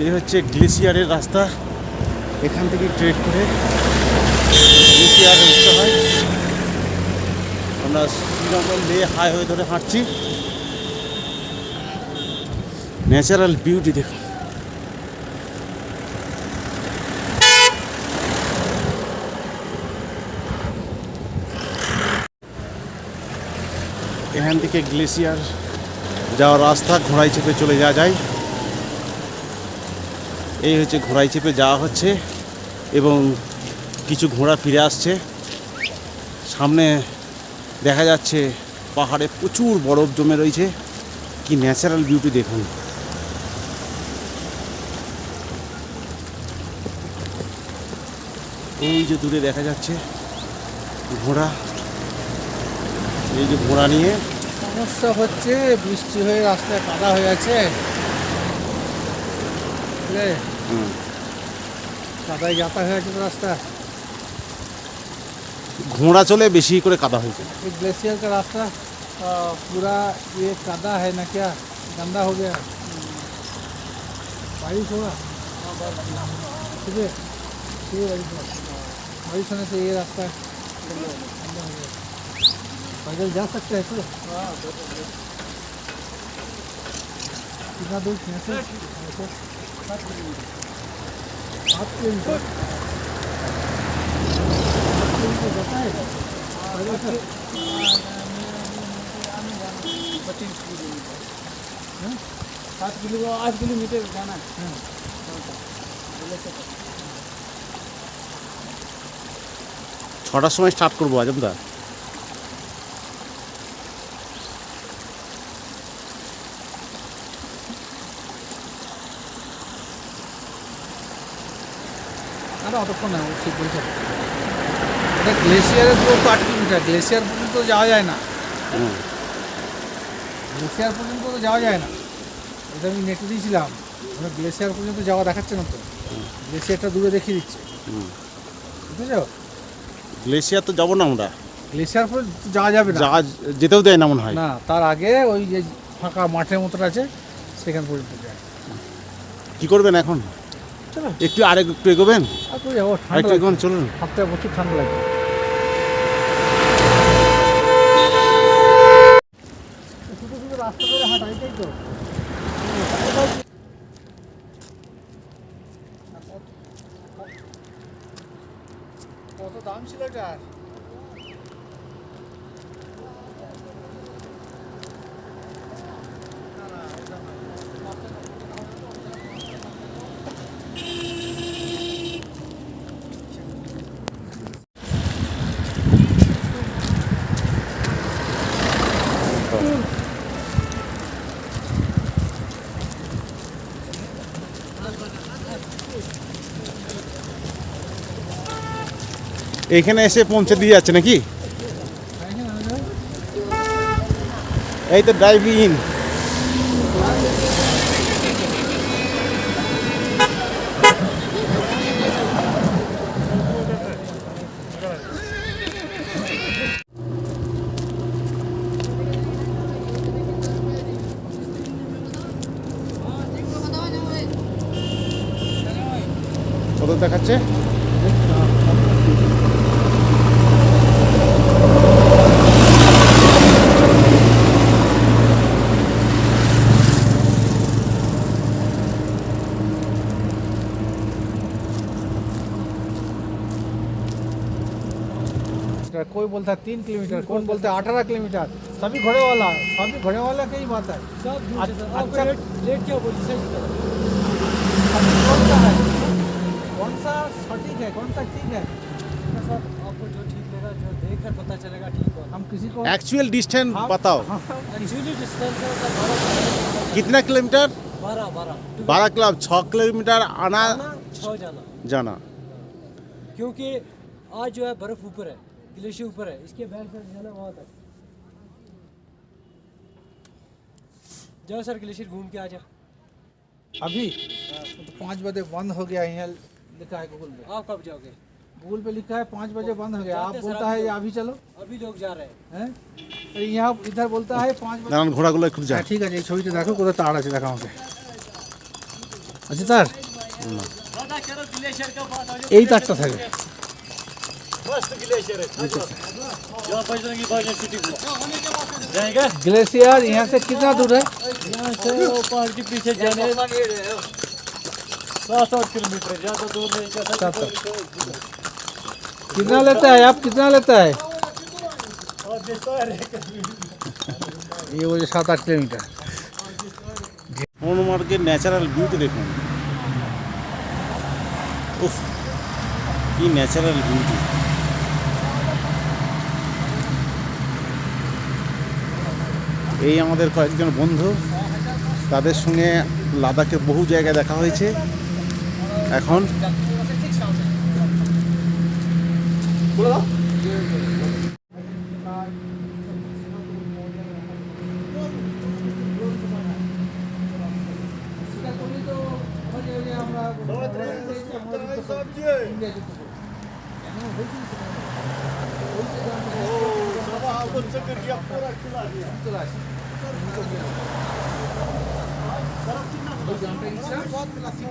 এই হচ্ছে গ্লেসিয়ারের রাস্তা। এখান থেকে ট্রেক করে গ্লেসিয়ার উঠতে হয়। আমরা শ্রীনগর লে হাইওয়ে ধরে হাঁটছি। ন্যাচারাল বিউটি দেখুন। এখান থেকে গ্লেসিয়ার যাওয়ার রাস্তা, ঘোড়ায় চেপে চলে যাওয়া যায়। এই হচ্ছে ঘোড়ায় চেপে যাওয়া হচ্ছে এবং কিছু ঘোড়া ফিরে আসছে। সামনে দেখা যাচ্ছে পাহাড়ে প্রচুর বরফ জমে রয়েছে। কি ন্যাচারাল বিউটি দেখুন। এই যে দূরে দেখা যাচ্ছে ঘোড়া, এই যে ঘোড়া নিয়ে।
সমস্যা হচ্ছে বৃষ্টি হয়ে রাস্তায় কাদা হয়ে আছে, বুঝলে? কাদায় যাতা হয়ে আছে তো রাস্তা।
ঘোড়া চলে বেশি করে কাদা হয়েছে।
ये ग्लेशियर का रास्ता पूरा ये कादा है ना, क्या गंदा हो गया, बारिश होगा। ठीक है, बारिश होने से ये रास्ता गंदा हो गया। पैदल जा सकते हैं तो कितना दूर यहाँ से? 7 किलोमीटर जाता है पैदल से? 7 किलोमीटर जाना है।
ছটার সময় স্টার্ট করবো আজমদা।
না অতক্ষণ না, ও ঠিক বলছে। এটা গ্লেশিয়ারের দূর তো 8 কিলোমিটার, গ্লেশিয়ার পর্যন্ত যাওয়া যায় না। গ্লেশিয়ার পর্যন্ত তো যাওয়া যায় না, এটা আমি নেটে দিয়েছিলাম। আমরা গ্লেশিয়ার পর্যন্ত যাওয়া দেখাচ্ছে না তো, গ্লেশিয়ারটা দূরে দেখিয়ে দিচ্ছে, বুঝেছো?
গ্লেসিয়ার তো যাবো না আমরা,
গ্লেশিয়ার পর্যন্ত যাওয়া যাবে না,
যেতেও দেয় না মনে হয়।
না তার আগে ওই যে ফাঁকা মাঠের মতন আছে সেখান পর্যন্ত যায়।
কি করবেন এখন?
চলো
একটু একটু এগোবেন,
আর কই যাবো,
আরেকটু
ঠান্ডা
এগোন, চলুন।
সপ্তাহে প্রচুর ঠান্ডা লাগে। শুধু শুধু রাস্তা ধরে হাঁটা, এটাই তো। কত দাম ছিল এটার?
এইখানে এসে পৌঁছে দিয়ে যাচ্ছে নাকি? এই তো ড্রাইভ ইন। দেখাচ্ছে।
कोई बोलता है 3 किलोमीटर, कौन बोलता है 18 किलोमीटर, सभी घोड़े वाला की ही बात है।
सब
अच्छा
लेट क्या बोली सही
कौन सा है, कौन सा सटीक है, कौन सा ठीक है,
सब आपको जो ठीक लगा, जो देखकर पता चलेगा ठीक हो।
हम किसी को
एक्चुअल डिस्टेंस बताओ,
एक्चुअली डिस्टेंस है सर
कितना किलोमीटर?
12
12 किलोमीटर, 6 किलोमीटर आना
6 जाना,
जाना।
क्योंकि आज जो है बर्फ ऊपर है, ग्लेशियर ऊपर है, इसके बैल पर जाना वहाँ तक। जाओ सर ग्लेशियर घूम के आ जा।
अभी तो 5 बजे बंद हो गया, यहाँ लिखा है गूगल पे,
आप कब जाओगे?
गूगल पे लिखा है 5 बजे बंद हो गया, आप
जाते सर,
बोलता है
अभी
अभी चलो
अभी लोग जा रहे हैं।
हैं, तो यहाँ इधर बोलता है 5 बजे।
দাঁড়ান ঘোড়াগুলো একটু যায়।
হ্যাঁ ঠিক আছে, এই ছবিটা দেখো কোথায় তার আছে, দেখো আমাকে আছে তার, এই তারটা থাকে। ग्लेशियर यहाँ से कितना दूर है?
यहाँ से वो पहाड़ के पीछे जाने 7-8 किलोमीटर, ज़्यादा दूर नहीं जा सकते।
7-8 कितना लेता है, आप कितना लेता है? ये वो 7-8 किलोमीटर।
সোনমার্গের ন্যাচারাল বিউটি দেখুন, উফ কি ন্যাচারাল বিউটি। এই আমাদের কয়েকজন বন্ধু, তাদের সঙ্গে লাদাখের বহু জায়গায় দেখা হয়েছে। এখন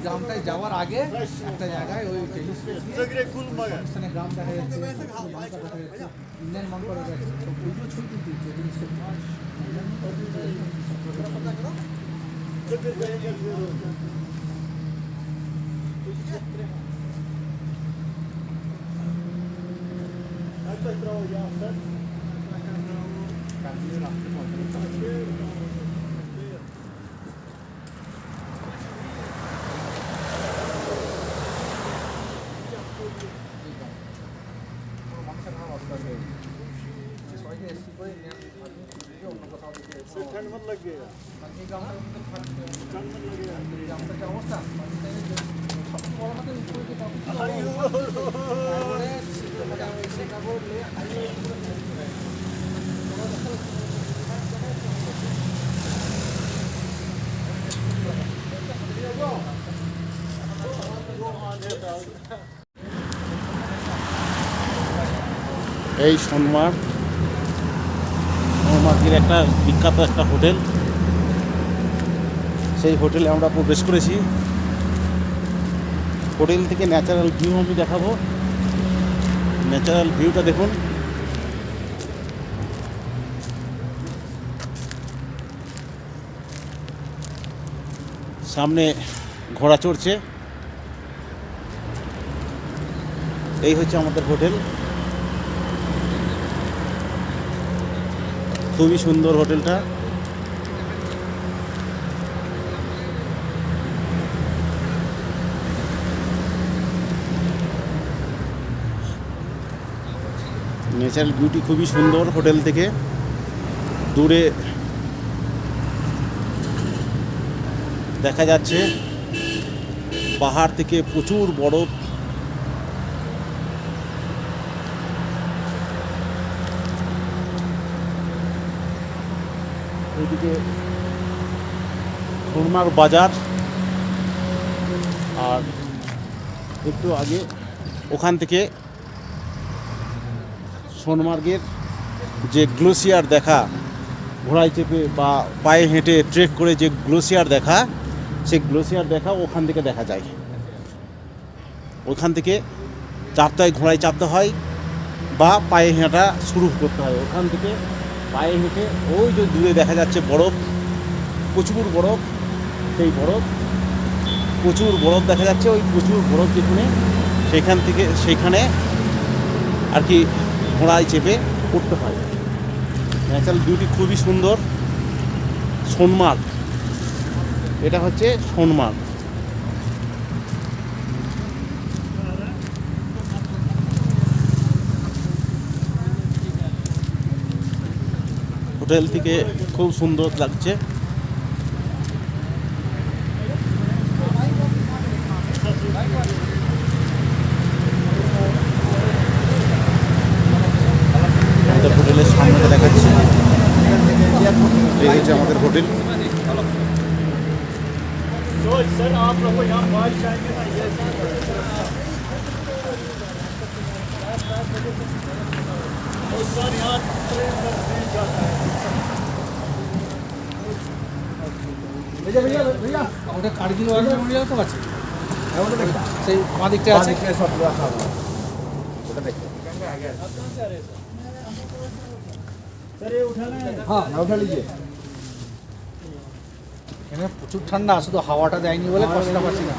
গ্রামটায় যাওয়ার আগে একটা জায়গায় ওই স্টেশনে গ্রাম দেখা যাচ্ছে, মাংস দেখা যাচ্ছে, ইন্ডিয়ান মাংস দেখা যাচ্ছে, ওইগুলো ছবি তুলতে দিচ্ছে জিনিসটা।
এই সোনমার্গের একটা বিখ্যাত একটা হোটেল, সেই হোটেলে আমরা প্রবেশ করেছি। হোটেল থেকে ন্যাচারাল ভিউ আমি দেখাবো, ন্যাচারাল ভিউটা দেখুন। সামনে ঘোড়া চড়ছে, এই হচ্ছে আমাদের হোটেল। খুবই সুন্দর হোটেলটা। ন্যাচারাল বিউটি খুবই সুন্দর। হোটেল থেকে দূরে দেখা যাচ্ছে পাহাড় থেকে প্রচুর বরফ। ওইদিকে সোনমার্গ বাজার, আর একটু আগে ওখান থেকে সোনমার্গের যে গ্লেশিয়ার দেখা, ঘোড়ায় চেপে বা পায়ে হেঁটে ট্রেক করে যে গ্লেশিয়ার দেখা, সেই গ্লেশিয়ার দেখা ওখান থেকে দেখা যায়। ওখান থেকে চাপতে হয়, ঘোড়ায় চাপতে হয় বা পায়ে হেঁটা শুরু করতে হয়। ওখান থেকে পায়ে হেঁটে ওই যে দূরে দেখা যাচ্ছে বরফ, প্রচুর বরফ, সেই বরফ, প্রচুর বরফ দেখা যাচ্ছে, ওই প্রচুর বরফ যেখানে সেইখানে আর কি ঘোড়ায় চেপে উঠতে হয়। ন্যাচারাল বিউটি খুবই সুন্দর। সোনমার্গ, এটা হচ্ছে সোনমার্গ। হোটেল থেকে খুব সুন্দর লাগছে। আমাদের হোটেলের সামনে দেখাচ্ছি, এই হচ্ছে আমাদের হোটেল।
ওটা কার্গিল ওয়ার মেমোরিয়াল তো আছে, সেই বাঁ দিকটা আছে। হ্যাঁ উঠা লিজিয়ে। এখানে প্রচুর ঠান্ডা, শুধু হাওয়াটা দেয়নি বলে কষ্টটা পাচ্ছি না।